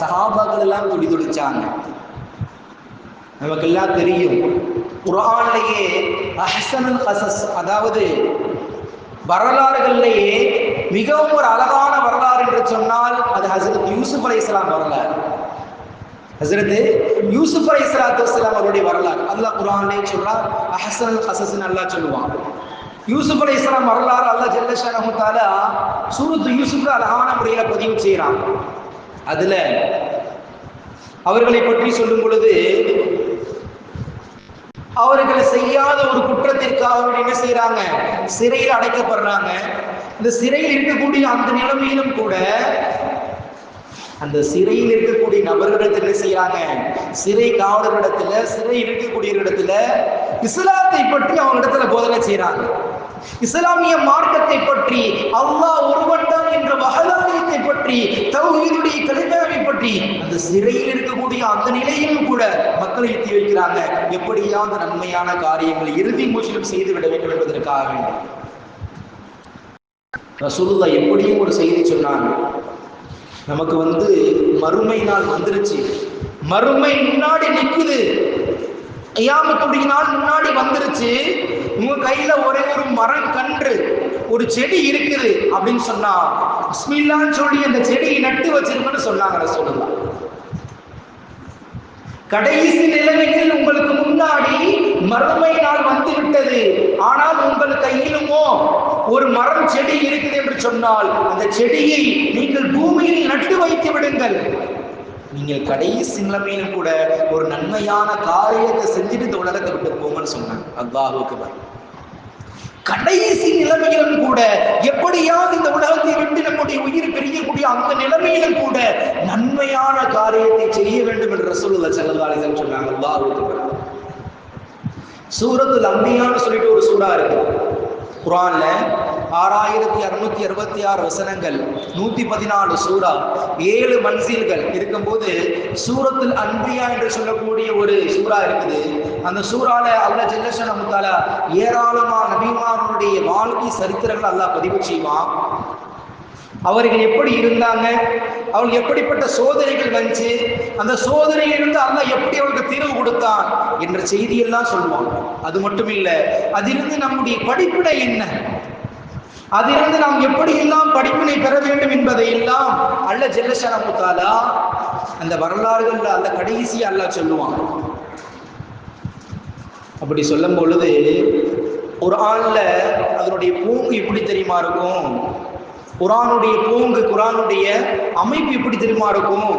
B: சஹாபாக்கள் எல்லாம் துடிதுடிச்சாங்க. நமக்கு எல்லாம் தெரியும், குர்ஆன்லயே அஹ்ஸனுல் கஸஸ், அதாவது வரலாறுகளிலேயே மிகவும் ஒரு அழகான வரலாறு என்று சொன்னால் அது ஹஸரத் யூசுப் அலைஹிஸ்ஸலாம் வரலாறு. ஹஸரத் யூசுப் அலைஹிஸ்ஸலாத்து வஸ்ஸலாம் அவருடைய வரலாறு அல்லாஹ் குர்ஆன்லயே சொல்றார். அஹ்ஸனுல் கஸஸ்னு அல்லாஹ் சொல்லுவான். யூசுப் அலைஹிஸ்ஸலாம் வரலாறு அல்லாஹ் ஜல்ல ஷானஹு தஆலா சூரத்து யூசுப்ல அழகான முறையில் பதிவு செய்கிறான். அதுல அவர்களை பற்றி சொல்லும் பொழுது, அவர்கள் செய்யாத ஒரு குற்றத்திற்காக என்ன செய்யறாங்க, சிறையில் அடைக்கப்படுறாங்க. இந்த சிறையில் இருக்கக்கூடிய அந்த நிலைமையிலும் கூட அந்த சிறையில் இருக்கக்கூடிய நபர்களிடத்தில் என்ன செய்யறாங்க, சிறை காவலர்களிடத்துல, சிறை இருக்கக்கூடிய இடத்துல இஸ்லாத்தை பற்றி அவங்க இடத்துல போதனை செய்யறாங்க. இஸ்லாமிய மார்க்கத்தை பற்றி, அல்லாஹ் ஒருவன் தான் என்ற வஹதானியத்தை பற்றி, தௌஹீதுடைய கலிமாவை பற்றி அந்த சிறையில் இருக்கக்கூடிய அந்த நிலையிலும் கூட மக்களை எத்தி வைக்கிறாங்க. எப்படியாவது நன்மையான காரியங்களை இறுதி மூச்சிலும் செய்து விட வேண்டும் என்பதற்காக வேண்டும். ரசூலுல்லாஹ் எப்படியும் ஒரு செய்தி சொன்னாங்க, நமக்கு மறுமை நாள் வந்துருச்சு, மறுமை முன்னாடி நிக்குது, கியாமத்துடைய நாள் முன்னாடி வந்துருச்சு, உங்க கையில ஒரே ஒரு மரம் கன்று, ஒரு செடி இருக்குது அப்படின்னு சொன்னா பிஸ்மில்லான்னு சொல்லி அந்த செடியை நட்டு வச்சிருக்கணும்னு சொன்னாங்க ரசூலுல்லாஹ். கடைசி நிலைமையில் உங்களுக்கு முன்னாடி மறுமை நாள் வந்து விட்டது, ஆனால் உங்கள் கையிலுமோ ஒரு மரம் செடி இருக்குது என்று சொன்னால் அந்த செடியை நீங்கள் பூமியில் நட்டு வைத்து விடுங்கள். நீங்கள் கடைசி நிலைமையிலும் கூட ஒரு நன்மையான காரியத்தை செஞ்சுட்டு இந்த உலகத்தை விட்டு போங்கன்னு சொன்னாங்க. அல்லாஹ் அக்பர். கடைசி நிலைமையிலும் கூட எப்படியாவது இந்த உலகத்தை விட்டு நம்முடைய உயிர் பிரியக்கூடிய அந்த நிலைமையிலும் கூட நன்மையான காரியத்தை செய்ய வேண்டும் என்று ரசூலுல்லாஹ் ஸல்லல்லாஹு அலைஹி வஸல்லம் சொன்னாங்க. அல்லாஹ் அக்பர். சூரத்துல் அன்பியான்னு சொல்லிட்டு ஒரு சூரா இருக்கு குர்ஆன்ல. 6666 வசனங்கள், 114 சூரா, 7 மன்சில்கள் இருக்கும்போது சூரத்துல் அன்பியா என்று சொல்லக்கூடிய ஒரு சூரா இருக்குது. அந்த சூறால அல்லாஹ் ஜல்ல ஷானஹு தஆலா ஏராளமான நபிமார்களுடைய வாழ்க்கை சரித்திரங்கள் அல்லாஹ் பதிவு செய்வான். அவர்கள் எப்படி இருந்தாங்க, அவங்களுக்கு எப்படிப்பட்ட சோதனைகள் வந்துச்சு, அந்த சோதனையிலிருந்து அல்லாஹ் எப்படி அவருக்கு தீர்வு கொடுத்தான் என்ற செய்தியெல்லாம் சொல்லுவாங்க. அது மட்டும் இல்லை, அதிலிருந்து நம்முடைய படிப்பினை என்ன, அதிலிருந்து நாம் எப்படியெல்லாம் படிப்பினை பெற வேண்டும் என்பதை எல்லாம் அல்லாஹ் ஜல்ல ஷானஹு தஆலா அந்த வரலாறுகள்ல அந்த கடைசியா அல்லாஹ் சொல்லுவான். அப்படி சொல்லும் பொழுது குர்ஆன்ல அதனுடைய பூங்கு எப்படி தெரியுமா இருக்கும்? குர்ஆனுடைய பூங்கு, குர்ஆனுடைய அமைப்பு எப்படி தெரியுமா இருக்கும்?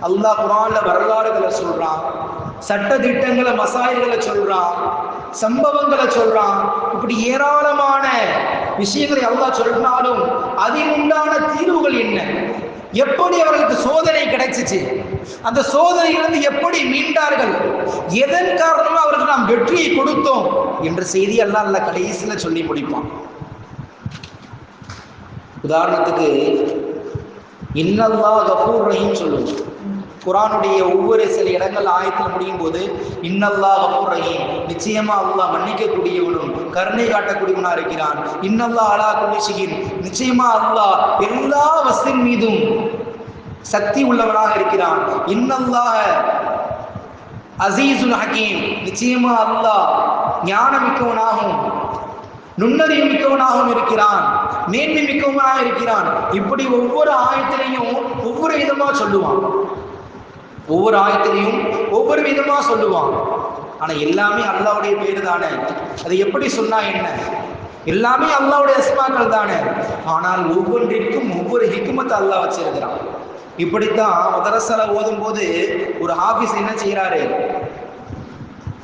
B: அல்லாஹ் குர்ஆன்ல வரலாறுகளை சொல்றான், சட்ட திட்டங்களை, மசாயில்களை சொல்றான், சம்பவங்களை சொல்றான். இப்படி ஏராளமான விஷயங்களை அல்லாஹ் சொன்னாலும் அதில் உண்டான தீர்வுகள் என்ன, எப்படி அவர்களுக்கு சோதனை கிடைச்சிச்சு, அந்த சோதனையிலிருந்து எப்படி மீண்டார்கள், எதன் காரணமாக அவர்களுக்கு நாம் வெற்றியை கொடுத்தோம் என்ற செய்தி அல்லாஹ் கடைசியில சொல்லி முடிப்பான். உதாரணத்துக்கு இன்னல்லாஹ் கஃபூர் ரஹீம் சொல்லுவோம். குர்ஆனுடைய ஒவ்வொரு சில இடங்கள் ஆயத்தில் முடியும் போது இன்னல்லாஹ் கஃபூர் ரஹீம், நிச்சயமா அல்லாஹ் மன்னிக்கக்கூடியவனும் கருணை காட்டக்கூடியவனா இருக்கிறான். இன்னல்லாஹ் அலா குல்லி ஷைஇன், நிச்சயமா அல்லாஹ் எல்லா வஸ்தின் மீதும் சக்தி உள்ளவனாக இருக்கிறான். இன்னல்லாஹ் அஸீஸுல் ஹகீம், நிச்சயமா அல்லாஹ் ஞானமிக்கவனாகவும் நுண்ணறிவு மிக்கவனாகவும் இருக்கிறான், மேன்மை மிக்கவனாக இருக்கிறான். இப்படி ஒவ்வொரு ஆயத்திலையும் ஒவ்வொரு விதமா சொல்லுவான், ஒவ்வொரு ஆயத்திலையும் ஒவ்வொரு விதமா சொல்லுவான். ஆனா எல்லாமே அல்லாஹ்வுடைய பேரு தானே. அது எப்படி சொன்னா என்ன, எல்லாமே அல்லாஹ்வுடைய அஸ்மாக்கள் தானே. ஆனால் ஒவ்வொன்றிற்கும் ஒவ்வொரு ஹிக்மத் அல்லாஹ் வச்சிருக்கிறான். இப்படித்தான் மதரசால ஓதும் போது ஒரு ஹாஃபிஸ் என்ன செய்யறாரு,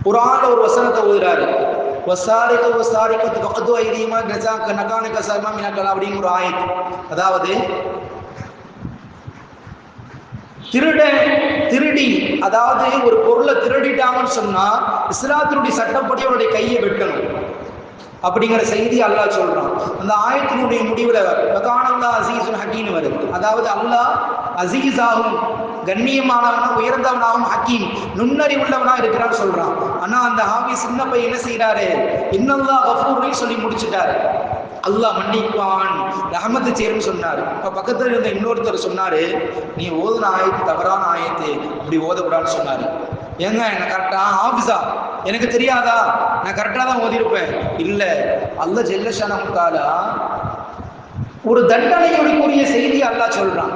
B: குர்ஆன்ல ஒரு வசனத்தை ஓதுறாரு. வசாரிக வசாரிகத்து வகது ஐதீமா கஸாக நகான கஸமா மினகல அப்படிங்கிற ஒரு ஆயத். அதாவது திருடி, அதாவது ஒரு பொருளை திருடிட்டாங்கன்னு சொன்னா இஸ்லாத்தினுடைய சட்டப்படி அவருடைய கையை வெட்டணும் அப்படிங்கிற செய்தி அல்லாஹ் சொல்றான். அந்த ஆயத்தினுடைய முடிவுல வகானல்லாஹ் அஸீஸுல் ஹகீம் வருது. அதாவது அல்லாஹ் அஸீஸாகவும் கண்ணியமானவனாக உயர்ந்தவனாகவும் ஹக்கீம் நுண்ணறிவுள்ளவனாக இருக்கிறான்னு சொல்றான். ஆனா அந்த ஹாஃபிஸ் சின்ன பையன் என்ன செய்யறாரு, இன்னல்லாஹ் கஃபூர் சொல்லி முடிச்சுட்டாரு. அல்லாஹ் மன்னிப்பான், ரஹமத்து சேரும் சொன்னார். இப்போ பக்கத்தில் இருந்த இன்னொருத்தர் சொன்னாரு, நீ ஓதுன ஆயத்து தவறான ஆயத்து, அப்படி ஓதக்கூடாதுன்னு சொன்னாரு. ஏங்க என்ன கரெக்டா ஆஃபிஸா, எனக்கு தெரியாதா, நான் கரெக்டாக தான் ஓதிருப்பேன். இல்லை, அல்லாஹ் ஜல்ல ஷானஹு தஆலா ஒரு தண்டனையுடைய செய்தி அல்லாஹ் சொல்றான்.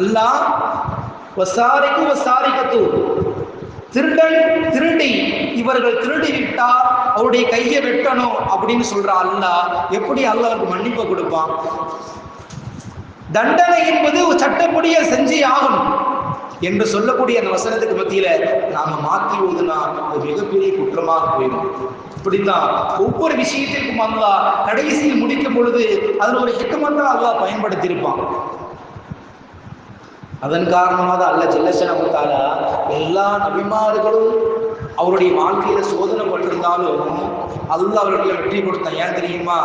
B: அல்லாஹ் வசாரிக்கு வசாரிகத்து, திருடி இவர்கள் திருடி விட்டால் அவருடைய கையை வெட்டணும் அப்படின்னு சொல்ற அல்லாஹ் எப்படி அல்லாஹ்வுக்கு மன்னிப்பு கொடுப்பான்? தண்டனை என்பது ஒரு சட்டப்படியே செஞ்சே ஆகணும் என்று சொல்லக்கூடிய அந்த வசனத்துக்கு மத்தியில நாம மாற்றி ஓதுனா அது மிகப்பெரிய குற்றமாக போயிடும். இப்படித்தான் ஒவ்வொரு விஷயத்திற்கும் அல்லாஹ் கடைசியில் முடிக்கும் பொழுது அதுல ஒரு ஹிக்மத்தை அல்லாஹ் பயன்படுத்தி இருப்பான். அதன் காரணமாக அல்லாஹ் ஜல்ல ஷானஹு தஆலா எல்லா நபிமார்களும் அவருடைய வாழ்க்கையில சோதனை பட்டிருந்தாலும் அல்லாஹ் அவர்களை வெற்றி கொடுத்தான். ஏன் தெரியுமா?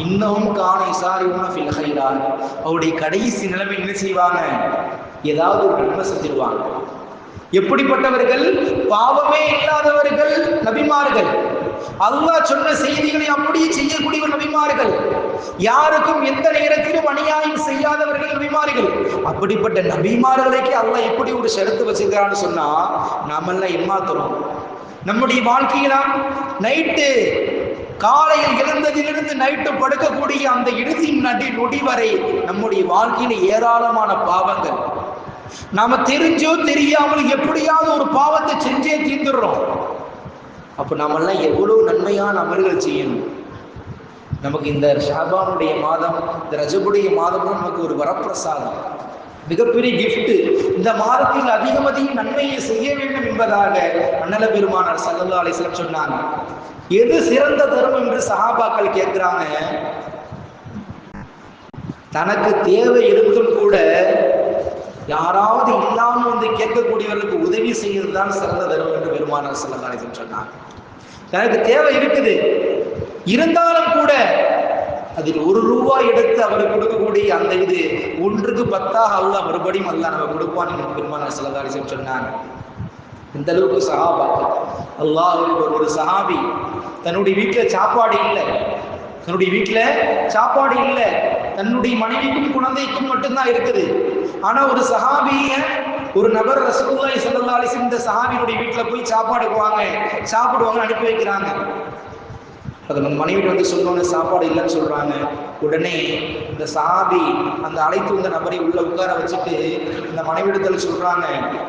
B: இன்னமும் காண இசாரியூன ஃபில் கைராத், அவருடைய கடைசி நிலைமை என்ன செய்வாங்க, ஏதாவது ஒரு நன்மை செஞ்சிருவாங்க. எப்படிப்பட்டவர்கள்? பாவமே இல்லாதவர்கள் நபிமார்கள், அல்லாஹ் சொன்ன செய்திகளை அப்படியே செய்யக்கூடிய நபிமார்கள், யாருக்கும் எந்த நேரத்திலும் அநியாயம் செய்யாதவர்கள் நபிமார்கள். அப்படிப்பட்ட நபிமார்களுக்கு அல்லாஹ் எப்படி ஒரு ஷரத்து வச்சிருக்கான்னு சொன்னா, நாமெல்லாம் ஏமாத்துறோம். நம்முடைய வாழ்க்கையில நைட்டு காலையில் எழுந்ததிலிருந்து நைட்டு படுக்கக்கூடிய அந்த இறுதி நொடி வரை நம்முடைய வாழ்க்கையில ஏராளமான பாவங்கள். நாம தெரிஞ்சோ தெரியாமல் எப்படியாவது ஒரு பாவத்தை செஞ்சே தீர்ந்துடுறோம். அப்போ நாமெல்லாம் எவ்வளவு நன்மையான அமல்கள் செய்யணும். நமக்கு இந்த ஷாபானுடைய மாதம், இந்த ரஜபுடைய மாதமும் நமக்கு ஒரு வரப்பிரசாதம், மிகப்பெரிய கிஃப்ட். இந்த மாதத்தில் அதிகம் நன்மையை செய்ய வேண்டும் என்பதாக அண்ணல பெருமானார் ஸல்லல்லாஹு அலைஹி வஸல்லம் சொன்னாங்க. எது சிறந்த தர்மம் என்று சஹாபாக்கள் கேட்கிறாங்க. தனக்கு தேவை இருந்தும் கூட யாராவது இல்லாமல் வந்து கேட்கக்கூடியவர்களுக்கு உதவி செய்வது தான் சிறந்த தர்மம் என்று பெருமானார் ஸல்லல்லாஹு அலைஹி வஸல்லம் சொன்னாங்க. தனக்கு தேவை இருக்குது இருந்தாலும் கூட அதில் ₹1 எடுத்து அவருக்கு கொடுக்கக்கூடிய அந்த இது 1க்கு 10 அல்லாஹ் மறுபடியும் அல்லாஹ் நம்ம கொடுப்பான் என்று பெருமானார் ஸல்லல்லாஹு அலைஹி வஸல்லம் சொன்னாங்க. இந்த அளவுக்கு சஹாபாக்கள். அல்லாஹ் ஒரு சஹாபி தன்னுடைய வீட்டில் சாப்பாடு இல்லை, தன்னுடைய மனைவிக்கும் குழந்தைக்கும் மட்டும்தான் இருக்குது. ஆனா ஒரு சஹாபிய ஒரு நபர் ரசூலுல்லாஹி ஸல்லல்லாஹு அலைஹி வஸல்லம் இந்த சஹாபியுடைய வீட்டில் போய் சாப்பிடுவாங்க அனுப்பி வைக்கிறாங்க. அது நம்ம மனைவி வந்து சொன்னோன்னு சாப்பாடு இல்லைன்னு சொல்றாங்க. உடனே இந்த சஹாபி அந்த அழைத்து வந்த நபரை உள்ள உட்கார வச்சுட்டு இந்த மனைவிடத்தில் சொல்றாங்க,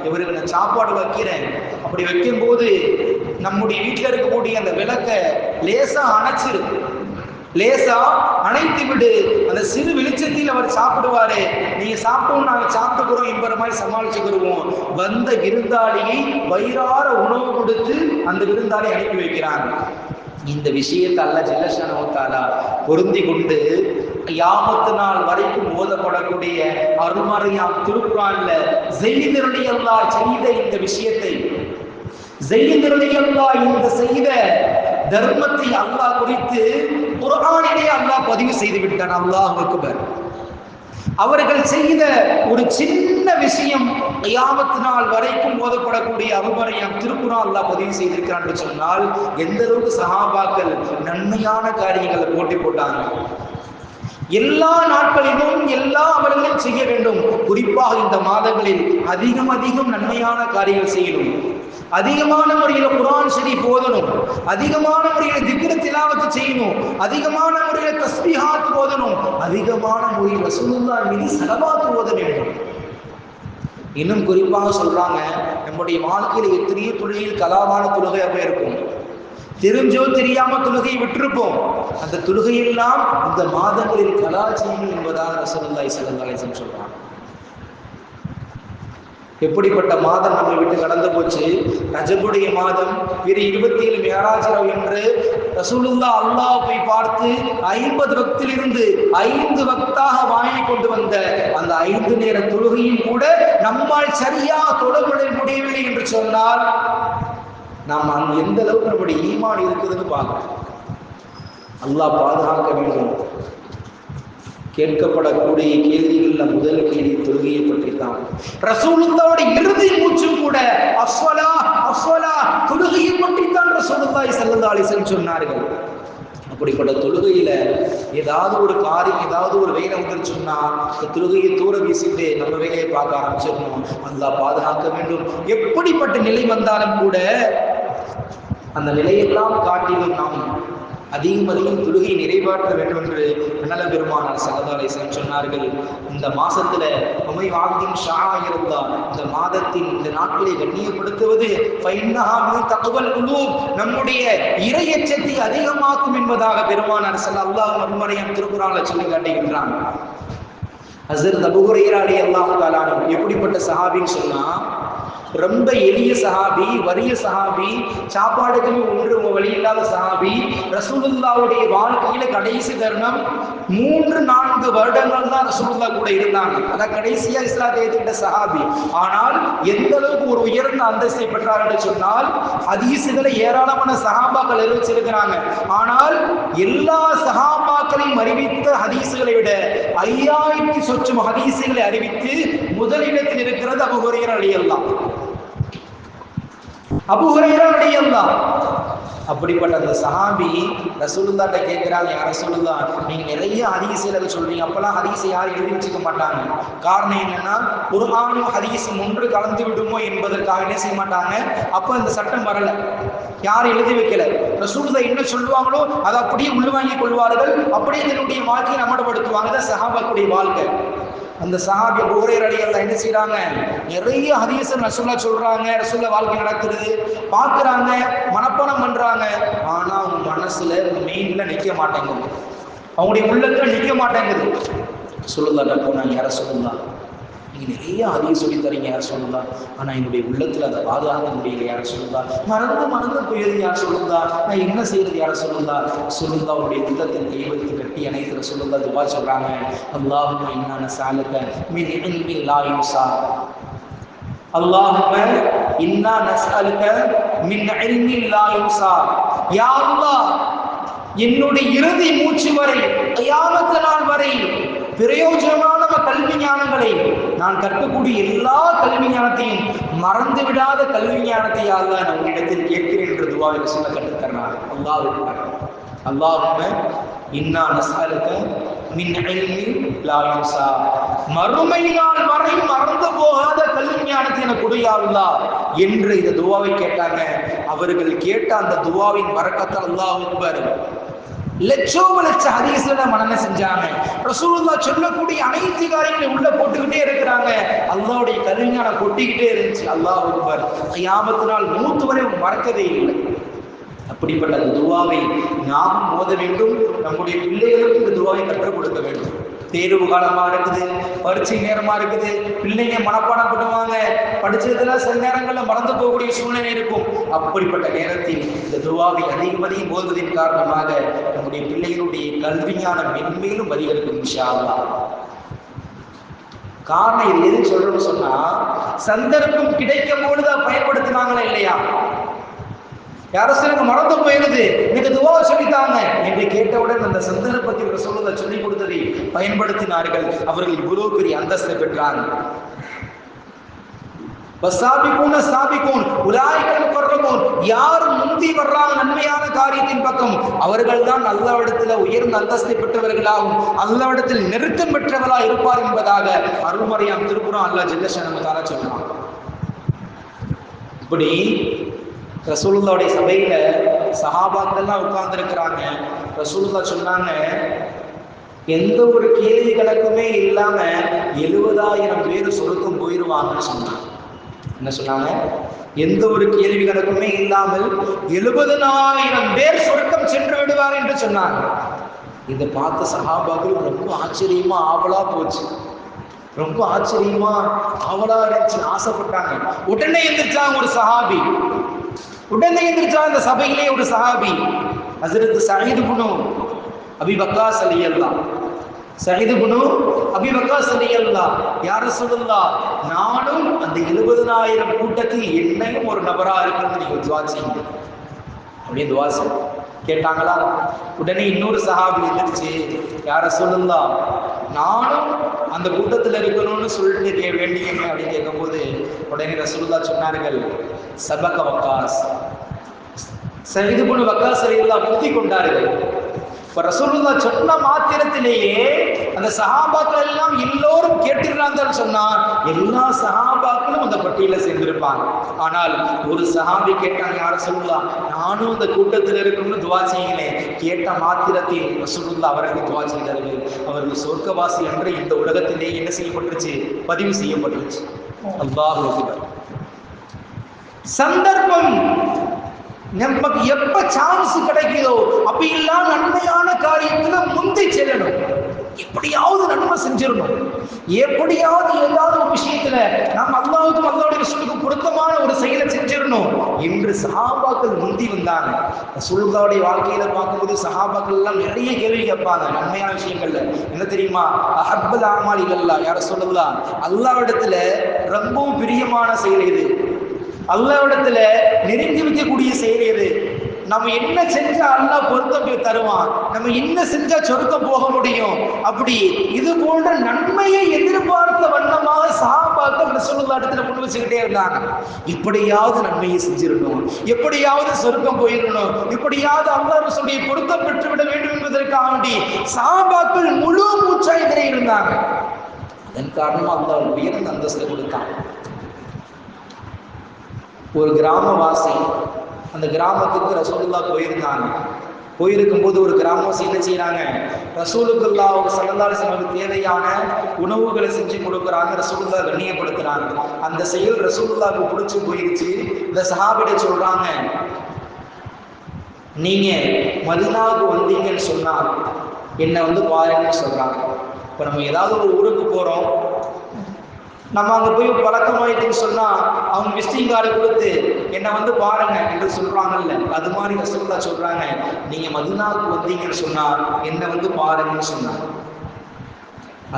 B: இவருக்கு நான் சாப்பாடு வைக்கிறேன், அப்படி வைக்கும் போது நம்முடைய வீட்டில் இருக்கக்கூடிய அந்த விளக்கை லேசா அணைச்சிரு, லேசா அணைத்து விடு. அந்த சிறு வெளிச்சத்தில் அவர் சாப்பிடுவாரு. நீங்க சாப்பிட்டோம், நாங்க சாப்பிட்டுக்கிறோம் என்பற மாதிரி சமாளிச்சுக்கிடுவோம். வந்த விருந்தாளியை வயிறார உணவு கொடுத்து அந்த விருந்தாளி அனுப்பி வைக்கிறாங்க. இந்த விஷயத்தை அல்லாஹ் ஜல்லஷானஹு வ தஆலா பொருந்தி கொண்டு கியாமத் நாள் வரைக்கும் ஓதப்படக்கூடிய அருள்மறையாம் திருக்குர்ஆன்ல ஸையித் ரலியல்லாஹு செய்த இந்த விஷயத்தை, ஸையித் ரலியல்லாஹு இந்த செய்த தர்மத்தை அல்லாஹ் குறித்து குர்ஆனிலே அல்லாஹ் பதிவு செய்து விட்டான். அல்லாஹ் அக்பர். அவர்கள் செய்த ஒரு சின்ன விஷயம் கியாமத் நாள் வரைக்கும் ஓதப்படக்கூடிய அருள்மறையாம் திருக்குர்ஆன் அல்லாஹ் பதிவு செய்திருக்கிறான் என்று சொன்னால் எந்த அளவுக்கு சஹாபாக்கள் நன்மையான காரியங்களை போட்டாங்க. எல்லா நாட்களிலும் எல்லா அமல்களும் செய்ய வேண்டும். குறிப்பாக இந்த மாதங்களில் அதிகம் அதிகம் நன்மையான காரியங்கள் செய்யணும். அதிகமான முறையில் குர்ஆன் ஷரீஃப் ஓதணும், அதிகமான முறையில் திக்ர் திலாவத் செய்யணும், அதிகமான முறையில் தஸ்பீஹாத் ஓதணும், அதிகமான முறையில் ரசூலுல்லாஹ் மீது ஸலவாத் ஓத வேண்டும். இன்னும் குறிப்பாக சொல்றாங்க, நம்முடைய வாழ்க்கையில் எத்தனையோ தொழுகையில் கலாவான தொழுகையாக இருக்கும், தெரிஞ்சோ தெரியாம தொழுகையை விட்டிருப்போம். அந்த தொழுகையெல்லாம் இந்த மாதங்களில் கலாச்சாரம் என்பதாக ரசூலுல்லாஹி ஸல்லல்லாஹு அலைஹி வஸல்லம் சொல்றாங்க. எப்படிப்பட்ட மாதம் நம்மை விட்டு கடந்து போச்சு. ரஜபுடைய மாதம், பிற 27 மிஅராஜ் இரவு என்று ரசூலுல்லாஹ் அல்லாஹ்வை பார்த்து 50 வக்திலிருந்து 5 வக்தாக வாங்கி கொண்டு வந்த அந்த 5 நேர தொழுகையும் கூட நம்மால் சரியா தொழ முடியவில்லை என்று சொன்னால் நாம் எந்த அளவுக்கு நம்முடைய ஈமான் இருக்குதுன்னு பார்க்கணும். அல்லாஹ் பாதுகாக்க வேண்டும். கேட்கப்படக்கூடிய கேள்விகள் முதல் கேள்வி தொழுகையை பற்றி தான். ரசூலுல்லாஹ்வுடைய இறுதி மூச்சும் கூட அஸ்ஸலா அஸ்ஸலா தொழுகையை பற்றி தான் ரசூலுல்லாஹி ஸல்லல்லாஹு அலைஹி வஸல்லம் சொன்னார்கள். அப்படிப்பட்ட தொழுகையில ஏதாவது ஒரு காரியம், ஏதாவது ஒரு வேலை வந்து சொன்னா தொழுகையை தூர வீசிட்டு நம்ம வேலையை பார்க்க ஆரம்பிச்சிடணும். அல்லாஹ் பாதுகாக்க வேண்டும். எப்படிப்பட்ட நிலை வந்தாலும் கூட அந்த நிலையெல்லாம் காட்டிலும் நாம் அதிகம் தொழுகை நிறைவேற்ற வேண்டும் என்று அண்ணல பெருமானார் ஸல்லல்லாஹு அலைஹி வஸல்லம் சொன்னார்கள். இந்த மாசத்துல உமைவாதின் ஷாயிரல்லா, இந்த மாதத்தின் இந்த நாட்களை கண்ணியப்படுத்துவது ஃபைன்னஹா மின் தக்வல் குலூப், நம்முடைய இறையச்சத்தை அதிகமாக்கும் என்பதாக பெருமானார் ஸல்லல்லாஹு அலைஹி திருக்குர்ஆன்ல சொல்லி காட்டுகின்றான். ஹஸரத் அபூ ஹுரைரா ரலியல்லாஹு தஆலா எப்படிப்பட்ட சஹாபின்னு சொன்னா, ரொம்ப எளிய சஹாபி, வறிய சஹாபி, சாப்பாடுக்குமே ஒன்று வழி இல்லாத சஹாபி. ரசூலுல்லாஹ்வுடைய வாழ்க்கையில கடைசி தருணம் 3-4 வருடங்கள் தான் ரசூலுல்லாஹ் கூட இருந்தாங்க. அதான் கடைசியா இஸ்லாத்தை ஏற்றுக்கிட்ட சஹாபி. ஆனால் எந்த அளவுக்கு ஒரு உயர்ந்த அந்தஸ்தை பெற்றார் என்று சொன்னால், ஹதீசுகளை ஏராளமான சஹாபாக்கள் அறிவிச்சிருக்கிறாங்க. ஆனால் எல்லா சஹாபாக்களையும் அறிவித்த ஹதீசுகளை விட 5000 சொச்சம் ஹதீசுகளை அறிவித்து முதலிடத்தில் இருக்கிறது அபூ ஹுரைரா ரலியல்லாஹு அபூ ஹுரைரா ரலியல்லாஹு. அப்படிப்பட்ட அந்த சஹாபி ரசூலுல்லாஹ்ட்ட கேட்கிறாங்க, யா ரசூலுல்லாஹ், நீங்க நிறைய ஹதீஸ்களை சொல்றீங்க, அப்பெல்லாம் ஹதீஸை யாரும் எழுதி வச்சுக்க மாட்டாங்க. காரணம் என்னன்னா, குர்ஆனும் ஹதீஸும் ஒன்று கலந்து விடுமோ என்பதற்காக என்ன செய்ய மாட்டாங்க. அப்ப இந்த சட்டம் வரல, யாரும் எழுதி வைக்கல. ரசூலுல்லாஹ் என்ன சொல்லுவாங்களோ அதை அப்படியே உள்வாங்கி கொள்வார்கள், அப்படியே தன்னுடைய வாழ்க்கையை அமல்படுத்துவாங்க. தான் சஹாபாக்குடைய வாழ்க்கை. அந்த சஹாபி அபூ ஹுரைரா ரலியல்லாஹு என்ன செய்றாங்க, நிறைய ஹதீஸ் ரசூலுல்லாஹ் சொல்றாங்க, ரசூலுல்லாஹ் வாழ்க்கை நடக்குது, பார்க்குறாங்க, மனப்பாடம் பண்றாங்க. ஆனா அவங்க மனசுல மெயின்ல நிற்க மாட்டேங்குது, அவங்களுடைய உள்ளத்துல நிற்க மாட்டேங்குது. ரசூலுல்லாஹ் போனாங்க, யா ரசூலுல்லாஹ், நீங்க நிறைய ஹதீஸ் சொல்லி தரீங்க யா ரசூலுல்லாஹ், ஆனா என்னுடைய உள்ளத்துல அதை பாதுகாக்க முடியல யா ரசூலுல்லாஹ், மறந்து போயிடுது யா ரசூலுல்லாஹ், நான் என்ன செய்யறது யா ரசூலுல்லாஹ். ரசூலுல்லாஹ் அவருடைய உள்ளத்தில் கை வைத்து கட்டி அணைத்து ரசூலுல்லாஹ் துஆ சொல்றாங்க, அல்லாஹும்ம இன்னா நஸ்அலுக மின் இல்மின் லா யுஸா, அல்லாஹும்ம இன்னா நஸ்அலுக மின் இல்மின் லா யுஸா. யா அல்லாஹ், என்னுடைய இறுதி மூச்சு வரை, கியாமத் நாள் வரை பிரயோஜனமான கல்வி ஞானங்களை, நான் கற்கக்கூடிய எல்லா கல்வி ஞானத்தையும் மறந்து விடாத கல்வி ஞானத்தை அல்லாஹ் நான் உன்னிடத்தில் கேட்கிறேன் என்று துஆவில் சொல்ல கற்றுத்தர்றார். அல்லாஹும்ம இன்னா நஸ்அலுக மின் இல்மின் லா யுஸா, மறுமை நாள் வரை மறந்து போகாத கல்வி ஞானத்தை எனக்கு கொடு யா அல்லாஹ் என்று இந்த துஆவை கேட்டாங்க. அவர்கள் கேட்ட அந்த துஆவின் பரக்கத்தால் அல்லாஹ் அக்பர் லட்சோப லட்ச ஹதீஸ்ல மனன செஞ்சாங்க. ரசூலுல்லாஹ் சொல்லக்கூடிய அனைத்து காரியங்களையும் உள்ள போட்டுக்கிட்டே இருக்கிறாங்க. அல்லாஹ்வுடைய கருஞானம் கொட்டிக்கிட்டே இருந்துச்சு. அல்லாஹ் அக்பர். கியாமத் நாள் மூத்து வரை மறக்கவே இல்லை. அப்படிப்பட்ட அந்த துவாவை நாம் ஓத வேண்டும். நம்முடைய பிள்ளைகளுக்கு இந்த துவாவை கற்றுக் கொடுக்க வேண்டும். தேர்வு காலமா இருக்குது, பரீட்சை நேரமா இருக்குது, பிள்ளைங்க மனப்பாடம் பண்ணுவாங்க, படிச்சதெல்லாம் சில நேரங்களில் மறந்து போகக்கூடிய சூழ்நிலை இருக்கும். அப்படிப்பட்ட நேரத்தில் இந்த துவாவை அதிகம் ஓதுவதன் காரணமாக நம்முடைய பிள்ளைகளுடைய கல்வியான மென்மேலும் அதிகரிக்கும் இன்ஷா அல்லாஹ். காரணம் இது எது சொல்றோம்னு சொன்னா, சந்தர்ப்பம் கிடைக்கும் பொழுது பயன்படுத்தினாங்களா இல்லையா? யாரோ சிலருக்கு மறந்து போயிருது, எனக்கு துவா சொல்லித்தாங்க என்று கேட்டவுடன் அந்த சந்தர்ப்பத்தில் ரசூலுல்லாஹ் சொல்லிக் கொடுத்ததை பயன்படுத்தினார்கள். அவர்கள் இவ்வளவு பெரிய அந்தஸ்தை பெற்றாங்க. யார் முந்தி வர்றாங்க நன்மையான காரியத்தின் பக்கம், அவர்கள் தான் அல்லாஹ்விடத்தில் உயர்ந்த அந்தஸ்தை பெற்றவர்களாகவும் அல்லாஹ்விடத்தில் நெருக்கம் பெற்றவர்களாக இருப்பார் என்பதாக அருள்மறையாம் திருக்குறான் அல்லாஹ் ஜல்ல ஷஅனுஹு தஆலா சொல்றான். இப்படி ரசூலுல்லாஹ்வுடைய சபையில சஹாபாக்கள்லாம் உட்கார்ந்துருக்கிறாங்க. ரசூலுல்லாஹ் சொன்னாங்க, எந்த ஒரு கேள்வி கணக்குமே இல்லாம 70,000 பேர் சொர்க்கம் போயிடுவாங்கன்னு சொன்னாங்க. என்ன சொன்னாங்க? எந்த ஒரு கேள்வி கணக்குமே இல்லாமல் 70,000 பேர் சொர்க்கம் சென்று விடுவார் என்று சொன்னாங்க. இதை பார்த்த சஹாபாக்கள் ரொம்ப ஆச்சரியமா ஆவலா போச்சு, ரொம்ப ஆச்சரியமா ஆவலா இருந்துச்சு, ஆசைப்பட்டாங்க. உடனே எந்திரிச்சாங்க ஒரு சஹாபி, உடனே எந்திரிச்சாங்க அந்த சபையிலே ஒரு சஹாபி, ஹஸரத் சயீத் இப்னு அபீ வக்காஸ் ரலியல்லாஹு, சயீத் இப்னு அபீ வக்காஸ் ரலியல்லாஹு, யா ரசூலுல்லாஹ், நானும் அந்த 70,000 கூட்டத்தில் என்னையும் ஒரு நபரா இருக்கிறது நீங்க துஆ செய்யுங்க அப்படின்னு துஆ கேட்டாங்களா? உடனே இன்னொரு சஹாபி எந்திரிச்சு, யா ரசூலுல்லாஹ், நானும் அந்த கூட்டத்தில் இருக்கணும்னு சொல்லிட்டு வேண்டியங்க அப்படின்னு கேட்கும்போது உடனே ரசூலுல்லாஹ் சொன்னார்கள், சபக வக்காஸ், சயீத் இப்னு வக்காஸ் ரலியல்லாஹு முந்தி கொண்டார்கள். இப்ப ரசூலுல்லாஹ் சொன்ன மாத்திரத்திலேயே அந்த சஹாபாக்கள் எல்லாம் எல்லோரும் கேட்டிருந்தாங்கன்னு சொன்னா எல்லா சஹாபாக்களும் அந்த பட்டியல சேர்ந்திருப்பாங்க. ஆனால் ஒரு சஹாபி கேட்டாங்க, யா ரசூலுல்லாஹ், நானும் அந்த கூட்டத்தில் இருக்கணும்னு துஆ செய்யுங்களேன். கேட்ட மாத்திரத்தில் ரசூலுல்லாஹ் அவருக்கு துஆ செய்தார்கள். அவர்கள் சொர்க்கவாசி என்று இந்த உலகத்திலே என்ன செய்யப்பட்டுருச்சு? பதிவு செய்யப்பட்டுருச்சு. அல்லாஹ் அக்பர். சந்தர்ப்பம் நமக்கு எப்ப சான்ஸ் கிடைக்குதோ அப்பெல்லாம் நன்மையான காரியத்துல முந்தி செல்லணும். எப்படியாவது நன்மை செஞ்சிடணும். எப்படியாவது ஏதாவது ஒரு விஷயத்துல நாம் அல்லாஹ்வுக்கும் அல்லாஹ்வுடைய ரசூலுக்கும் பொருத்தமான ஒரு செயலை செஞ்சிடணும் என்று சஹாபாக்கள் முந்தி வந்தாங்க. ரசூலுல்லாஹ்வுடைய வாழ்க்கையில பார்க்கும்போது சஹாபாக்கள் எல்லாம் நிறைய கேள்வி கேட்பாங்க நன்மையான விஷயங்கள்ல. என்ன தெரியுமா? அஹப்பல் அமாலி இலல்லாஹ், யா ரசூலுல்லாஹ், அல்லாஹ்விடத்துல ரொம்பவும் பிரியமான செயல் இது, அல்லாஹ்விடத்துல நெருங்கி வைக்கக்கூடிய செயல் எது, நம்ம என்ன செஞ்சா அல்லாஹ் பொருத்தம் தருவான், நம்ம என்ன செஞ்சா சொர்க்கம் போக முடியும், அப்படி இது போன்ற நன்மையை எதிர்பார்த்த வண்ணமாக சஹாபாக்கள் ரசூலுல்லாஹ் இடத்துல முன் வச்சுக்கிட்டே இருந்தாங்க. இப்படியாவது நன்மையை செஞ்சிடணும், எப்படியாவது சொர்க்கம் போயிடணும், இப்படியாவது அல்லாஹ் ரசூலுடைய பொருத்தம் பெற்றுவிட வேண்டும் என்பதற்காக வேண்டி சஹாபாக்கள் முழு மூச்சா எதிரே இருந்தாங்க. அதன் காரணமா அல்லாஹ் உயர்ந்த அந்தஸ்தை கொடுத்தான். ஒரு கிராமவாசி, அந்த கிராமத்துக்கு ரசூலுல்லாஹ் போயிருந்தாங்க. போயிருக்கும் போது ஒரு கிராமவாசி என்ன செய்யறாங்க? ரசூலுல்லாஹ் ஸல்லல்லாஹு அலைஹி வஸல்லம் தேவையான உணவுகளை செஞ்சு கொடுக்குறாங்க, ரசூலுல்லாஹ் கண்ணியப்படுத்துறாங்க. அந்த செயல் ரசூலுல்லாஹ்க்கு பிடிச்சு போயிருச்சு. இந்த சஹாபிட்ட சொல்றாங்க, நீங்க மதீனாவுக்கு வந்தீங்கன்னு சொன்னா என்னை பாருங்கன்னு சொல்றாங்க. இப்போ நம்ம ஏதாவது ஒரு ஊருக்கு போறோம், நம்ம அங்கே போய் பழக்கமாயிட்டுன்னு சொன்னால் அவங்க விசிட்டிங் கார்டு கொடுத்து என்னை பாருங்க என்று சொல்கிறாங்கல்ல, அது மாதிரி ரசூலுல்லாஹ் சொல்கிறாங்க, நீங்கள் மதீனாவுக்கு வந்தீங்கன்னு சொன்னால் என்னை பாருங்கன்னு சொன்னாங்க.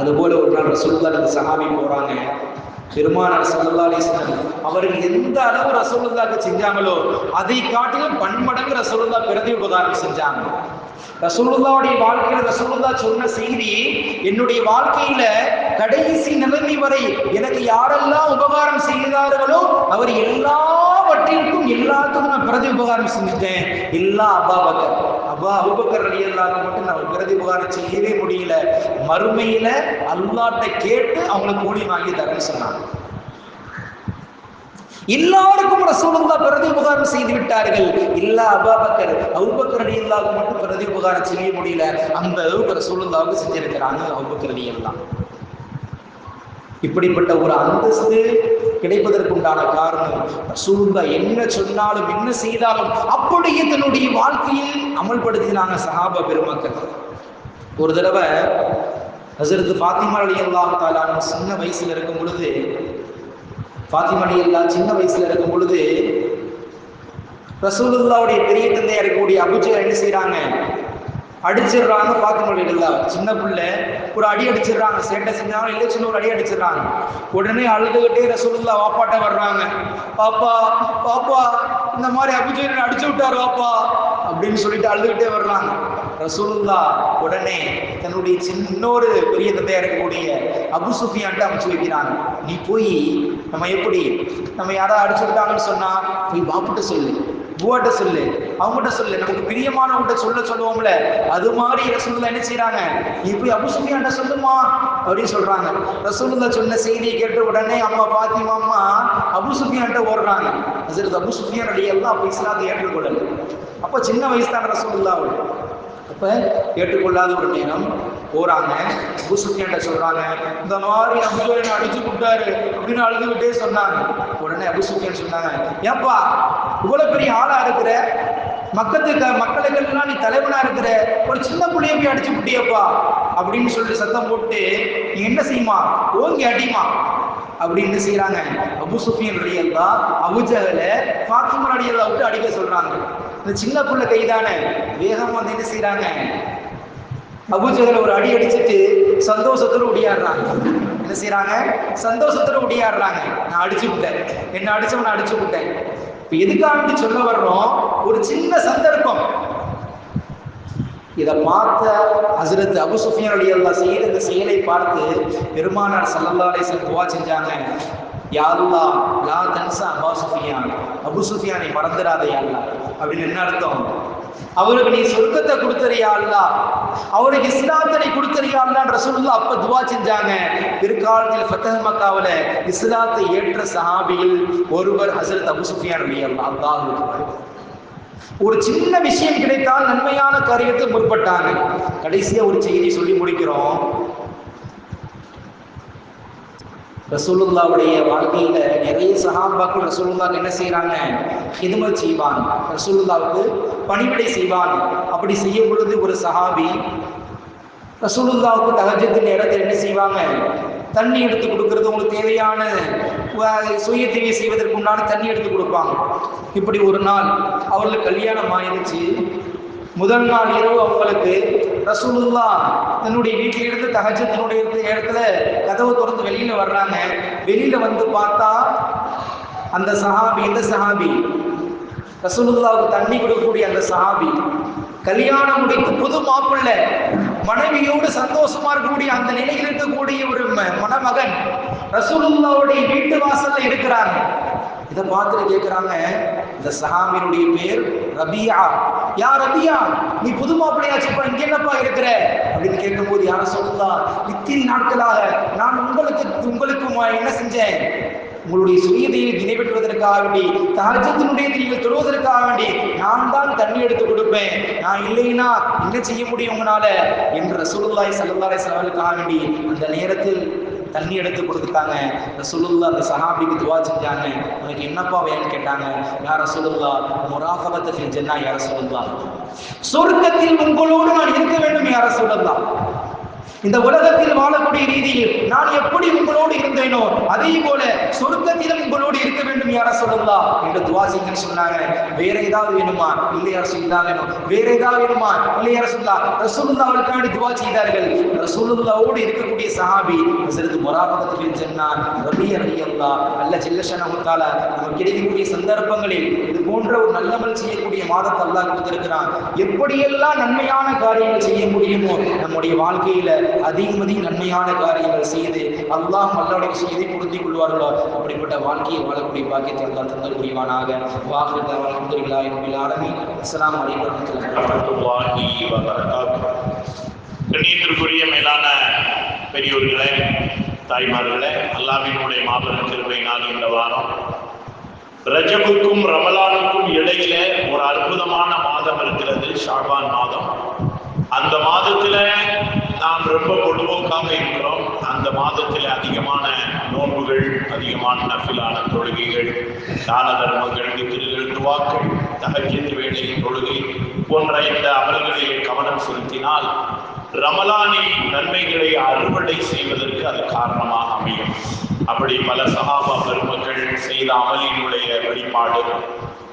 B: அதுபோல் ஒரு நாள் ரசூலுல்லாஹ் அந்த சஹாபி போகிறாங்க. பெருமானார் ஸல்லல்லாஹு அலைஹி வஸல்லம் அவர்கள் எந்த அளவு ரசூலுல்லாஹ்க்கு செஞ்சாங்களோ அதை காட்டிலும் பன்மடங்கு ரசூலுல்லாஹ் பிரதி உபகாரம் செஞ்சாங்க. ரசூலுல்லாஹ்வுடைய வாழ்க்கையில ரசூலுல்லாஹ் சொன்ன செய்தி, என்னுடைய வாழ்க்கையில கடைசி நிலைமை வரை எனக்கு யாரெல்லாம் உபகாரம் செய்தார்களோ அவர் எல்லாவற்றிற்கும் எல்லாத்துக்கும் நான் பிரதி உபகாரம் செஞ்சுட்டேன். எல்லா அபூபக்கர் ரலியல்லாஹு அன்ஹு மட்டும் நான் பிரதி உபகாரம் செய்யவே முடியல. மறுமையில அல்லாஹ்ட்ட கேட்டு அவங்களுக்கு கூலி வாங்கி தரேன்னு சொன்னாங்க. எல்லாருக்கும் ரசூலுல்லாஹ் பிரதி உபகாரம் செய்து விட்டார்கள். இல்லா அபூபக்கர் ரலியல்லாஹு அன்ஹு மட்டும் பிரதி உபகாரம் செய்ய முடியல. அந்த அளவுக்கு ரசூலுல்லாஹ்வுக்கு செஞ்சிருக்கிறாங்க அபூபக்கர் ரலியல்லாஹு. இப்படிப்பட்ட ஒரு அந்தஸ்து கிடைப்பதற்குண்டான காரணம் ரசூலுல்லாஹ் என்ன சொன்னாலும் என்ன செய்தாலும் அப்படியே தன்னுடைய வாழ்க்கையில் அமல்படுத்தினாங்க சஹாபா பெருமக்கள். ஒரு தடவை ஹஸரத் ஃபாத்திமா ரலியல்லாஹு தஆலா சின்ன வயசுல இருக்கும் பொழுது, ஃபாத்திமா ரலியல்லாஹு சின்ன வயசுல இருக்கும் பொழுது ரசூலுல்லாஹ்வுடைய பெரிய தந்தையா இருக்கக்கூடிய அபூஜஹல் என்ன செய்யறாங்க, அடிச்சிடுறாங்க. ஃபாத்திமா ரலியல்லாஹு சின்ன பிள்ளை ஒரு அடி அடிச்சிடுறாங்க, சேட்டை செஞ்சாலும் இல்லை சின்ன ஒரு அடி அடிச்சிடுறாங்க. உடனே அழுதுகிட்டே ரசூலுல்லாஹ் வாப்பாட்ட வர்றாங்க, பாப்பா பாப்பா இந்த மாதிரி அபூஜஹல் அடிச்சு விட்டாரு வாப்பா அப்படின்னு சொல்லிட்டு அழுதுகிட்டே வர்றாங்க. ரசூலுல்லாஹ் உடனே தன்னுடைய இன்னொரு பெரிய தந்தையா இருக்கக்கூடிய அபு சுஃபியான்ட்ட அமைச்சு வைக்கிறாங்க, நீ போய் நம்ம யாராவது அடிச்சு விட்டாங்கன்னு சொன்னா போய் பாப்புட்ட சொல்லு, பூவாட்ட சொல்லு, அவங்ககிட்ட சொல்லு, நமக்கு பிரியமானவங்கிட்ட சொல்லுவோம்ல, அது மாதிரி ரசூலுல்லாஹ் என்ன செய்யறாங்க, நீ போய் அபு சுஃபியான்ட்ட சொல்லுமா அப்படின்னு சொல்றாங்க. ரசூலுல்லாஹ் சொன்ன செய்தியை கேட்ட உடனே அம்மா பாத்திமா அம்மா அபு சுஃபியான்ட்ட ஓடுறாங்க. ஹஸரத் அபு சுஃபியான் ரலியல்லாஹு அப்ப இஸ்லாத்தை ஏற்றுக்கொள்ளல. அப்ப சின்ன வயசு தான் ரசூலுல்லாஹ். அப்ப ஏற்றுக்கொள்ளாத ஒரு நேரம் போறாங்க, அபு சுஃபியான்ட்ட சொல்றாங்க, இந்த மாதிரி அபூஜஹல் அடிச்சு விட்டாரு அப்படின்னு அழுதுகிட்டே சொன்னாங்க. உடனே அபு சுஃபியான் சொன்னாங்க, ஏப்பா இவ்வளவு பெரிய ஆளா இருக்கிற, மக்களுக்கெல்லாம் நீ தலைவனா இருக்கிற, ஒரு சின்ன பிள்ளைய போய் அடிச்சு விட்டியப்பா அப்படின்னு சொல்லிட்டு சத்தம் போட்டு நீ என்ன செய்யுமா, ஓங்கி அடிமா அப்படின்னு செய்யறாங்க. அபு சுஃபியான் ரலியல்லாஹு அபூஜஹல ஃபாத்திமா ரலியல்லாஹு விட்டு அடிக்க சொல்றாங்க. இந்த சின்ன பிள்ளை கைதானே வேகமா வந்து என்ன செய்யறாங்க, அபூஜஹல் ஒரு அடி அடிச்சுட்டு சந்தோஷத்துல ஒடியாடுறாங்க. என்ன செய்யறாங்க, சந்தோஷத்துல ஒடியாடுறாங்க, நான் அடிச்சு விட்டேன், என்ன அடிச்சவன் அடிச்சு விட்டேன். இப்ப எதுக்காக சொல்ல வர்றோம், ஒரு சின்ன சந்தர்ப்பம். இதை பார்த்த ஹஸரத் அபு சுஃபியான் ரலியல்லாஹு செய்த இந்த செயலை பார்த்து பெருமானார் ஸல்லல்லாஹு அலைஹி வஸல்லம் துஆ செஞ்சாங்க, யா அல்லாஹ் லா தன்ஸா அபூ சுஃபியான், அபு சுஃபியானை மறந்துடாதே யா அல்லாஹ். அப்படின்னு என்ன அர்த்தம், அவருக்கு நீ சொர்க்கத்தை கொடுத்தறியா அல்லாஹ், அவருக்கு இஸ்லாத்தை கொடுத்தறியா அல்லாஹ் ரசூலுல்லாஹ் அப்ப துஆ செஞ்சாங்க. பிற்காலத்தில் ஃபத்ஹ் மக்காவுல இஸ்லாத்தை ஏற்ற சஹாபியில் ஒருவர் ஹஸரத் அபு சுஃபியான் ரலியல்லாஹு அல்லாஹ். ஒரு சின்ன விஷயம் கிடைத்தால் நன்மையான காரியத்தை முற்பட்டாங்க. கடைசியா ஒரு செய்தி சொல்லி முடிக்கிறோம். ரசூலுல்லாஹ்வுடைய வாழ்க்கையில நிறைய சஹாபாக்கள் ரசூலுல்லாஹ் என்ன செய்யறாங்க, ஹிதமத் செய்வாங்க, ரசூலுல்லாஹ்வுக்கு பணிவிடை செய்வாங்க. அப்படி செய்யும் பொழுது ஒரு சஹாபி ரசூலுல்லாஹ்வுக்கு தஹஜ்ஜுத் நேரத்தில் என்ன செய்வாங்க, தண்ணி எடுத்து கொடுக்கறது, உங்களுக்கு தேவையான சுய தேவை செய்வதற்கு உண்டான தண்ணி எடுத்து கொடுப்பாங்க. இப்படி ஒரு நாள் அவர்களுக்கு கல்யாணம் ஆயிடுச்சு. முதல் நாள் இரவு அவங்களுக்கு ரசூலுல்லாஹ் தன்னுடைய வீட்டிலிருந்து தஹஜ்ஜுடைய இடத்துல கதவை திறந்து வெளியில வர்றாங்க. வெளியில வந்து பார்த்தா அந்த சஹாபி, இந்த சஹாபி ரசூலுல்லாஹ்வுக்கு தண்ணி கொடுக்கக்கூடிய அந்த சஹாபி கல்யாணம் முடித்து புது மாப்பிள்ளை மனைவியோடு சந்தோஷமா இருக்கக்கூடிய அந்த நிலையில் இருக்கக்கூடிய ஒரு மணமகன் ரசூலுல்லாஹ்வுடைய வீட்டு வாசல்ல இருக்கிறாங்க. இதை பார்த்துட்டு கேட்கிறாங்க, இந்த சஹாபியினுடைய பேர் ரபியா. யா ரபியா, நீ புது மாப்பிள்ளையாச்சுப்பா, இங்க என்னப்பா இருக்கிற அப்படின்னு கேட்கும்போது, யார ரசூலுல்லாஹ் இத்தனை நாட்களாக நான் உங்களுக்கு என்ன செஞ்சேன், உங்களுடைய சுயதையை நிறைவேற்றுவதற்காக வேண்டி, தஹஜ்ஜுடைய நீங்கள் தொழுவதற்காக வேண்டி நான் தான் தண்ணி எடுத்து கொடுப்பேன், நான் இல்லைன்னா என்ன செய்ய முடியும் உங்களால என்று ரசூலுல்லாஹி ஸல்லல்லாஹு அலைஹி வஸல்லம் வேண்டி அந்த நேரத்தில் தண்ணி எடுத்து கொடுத்துட்டாங்க. ரசூலுல்லாஹ் அந்த சஹாபிக்கு துஆ செஞ்சாங்க. உனக்கு என்னப்பா வேணும்னு கேட்டாங்க. யா ரசூலுல்லாஹ் முராகபத ஃபில் ஜன்னah யா ரசூலுல்லாஹ், சொர்க்கத்தில் உங்களோடு நான் இருக்க வேண்டும் யா ரசூலுல்லாஹ். இந்த உலகத்தில் வாழக்கூடிய ரீதியில் நான் எப்படி உங்களோடு இருந்தேனோ அதே போல சொர்க்கத்திலும் உங்களோடு இருக்க வேண்டும் யா ரசூலுல்லாஹ் என்று துஆ செய்யுங்கன்னு சொன்னாங்க. வேற ஏதாவது வேணுமா, இல்லை யா ரசூலுல்லாஹ் வேணும். வேற ஏதாவது வேணுமா, இல்லை யா ரசூலுல்லாஹ். ரசூலுல்லாஹ் அவர்களுக்காக துஆ செய்தார்கள். ரசூலுல்லாஹ்வோடு இருக்கக்கூடிய சஹாபி ஹஸரத் முராகபத் பின் ஜன்னா ரபியா ரலியல்லாஹு அல்லாஹ் ஜல்ல ஷஅனஹு தஆலா நமக்கு கிடைக்கக்கூடிய சந்தர்ப்பங்களில் இது போன்ற ஒரு நல்லமல் செய்யக்கூடிய மாதத்தை அல்லாஹ் கொடுத்திருக்கிறான். எப்படியெல்லாம் நன்மையான காரியங்கள் செய்ய முடியுமோ நம்முடைய வாழ்க்கையில அதிகம் நன்மையான காரியங்கள் செய்து அல்லாஹ் அல்லாஹ்வுடைய செய்தி பொருந்திக் கொள்வார்களோ அப்படிப்பட்ட வாழ்க்கையை வாழக்கூடிய பாக்கியத்தை அல்லாஹ் தந்தல் புரிவானாக. வாஹிரு தஅவானா அல்ஹம்துலில்லாஹி ரப்பில் ஆலமீன். அஸ்ஸலாமு அலைக்கும் வரஹ்மத்துல்லாஹி வபரகாத்துஹு.
C: கண்ணியத்திற்குரிய மேலான பெரியோர்களே, தாய்மார்களே, அல்லாஹ்வினுடைய மாபெரும் கிருபையினால் இந்த வாரம் ரஜபுக்கும் ரமலானுக்கும் இடையில ஒரு அற்புதமான மாதம் இருக்கிறது, ஷாபான் மாதம். அந்த மாதத்துல நாம் ரொம்ப பொழுதுபோக்காக இருக்கிறோம். அந்த மாதத்தில் அதிகமான நோன்புகள், அதிகமான நஃபிலான தொழுகைகள், தான தர்மங்கள், திக்ருகள், துவாக்கள், தஹஜ்ஜுத் வேளை தொழுகை போன்ற இந்த அமல்களிலே கவனம் செலுத்தினால் ரமலானில் நன்மைகளை அறுவடை செய்வதற்கு அது காரணமாக அமையும். அப்படி பல சஹாபா பெருமக்கள் செய்த அமலினுடைய வெளிப்பாடு,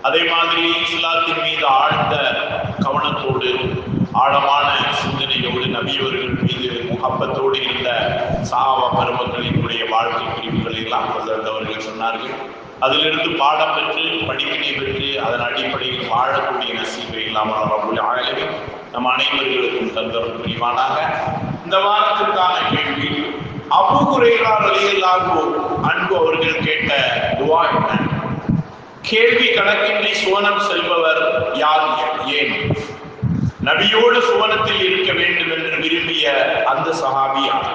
C: அதே மாதிரி இஸ்லாத்தின் மீது ஆழ்ந்த கவனத்தோடு, ஆழமான சிந்தனையோடு, நபியவர்கள் மீது முகப்பத்தோடு இருந்த சஹாபா பெருமக்களினுடைய வாழ்க்கை பிரிவுகளை எல்லாம் அவர்கள் சொன்னார்கள். அதிலிருந்து பாடம் பெற்று, படிப்பினை பெற்று, அதன் அடிப்படையில் வாழக்கூடிய நசீபை இல்லாமல் ரப்புல் ஆலமீன் நம் அனைவர்களுக்கும் தந்தரும் புரிவானாக. இந்த வாரத்திற்கான கேள்வி, அபூ ஹுரைரா ரலியல்லாஹு அன்ஹு அவர்கள் கேட்ட துஆ என்ன? கேள்வி கணக்கின்றி சுவனம் செல்பவர் யார், ஏன்? நபியோடு சுவனத்தில் இருக்க வேண்டும் என்று விரும்பிய அந்த சஹாபி யார்?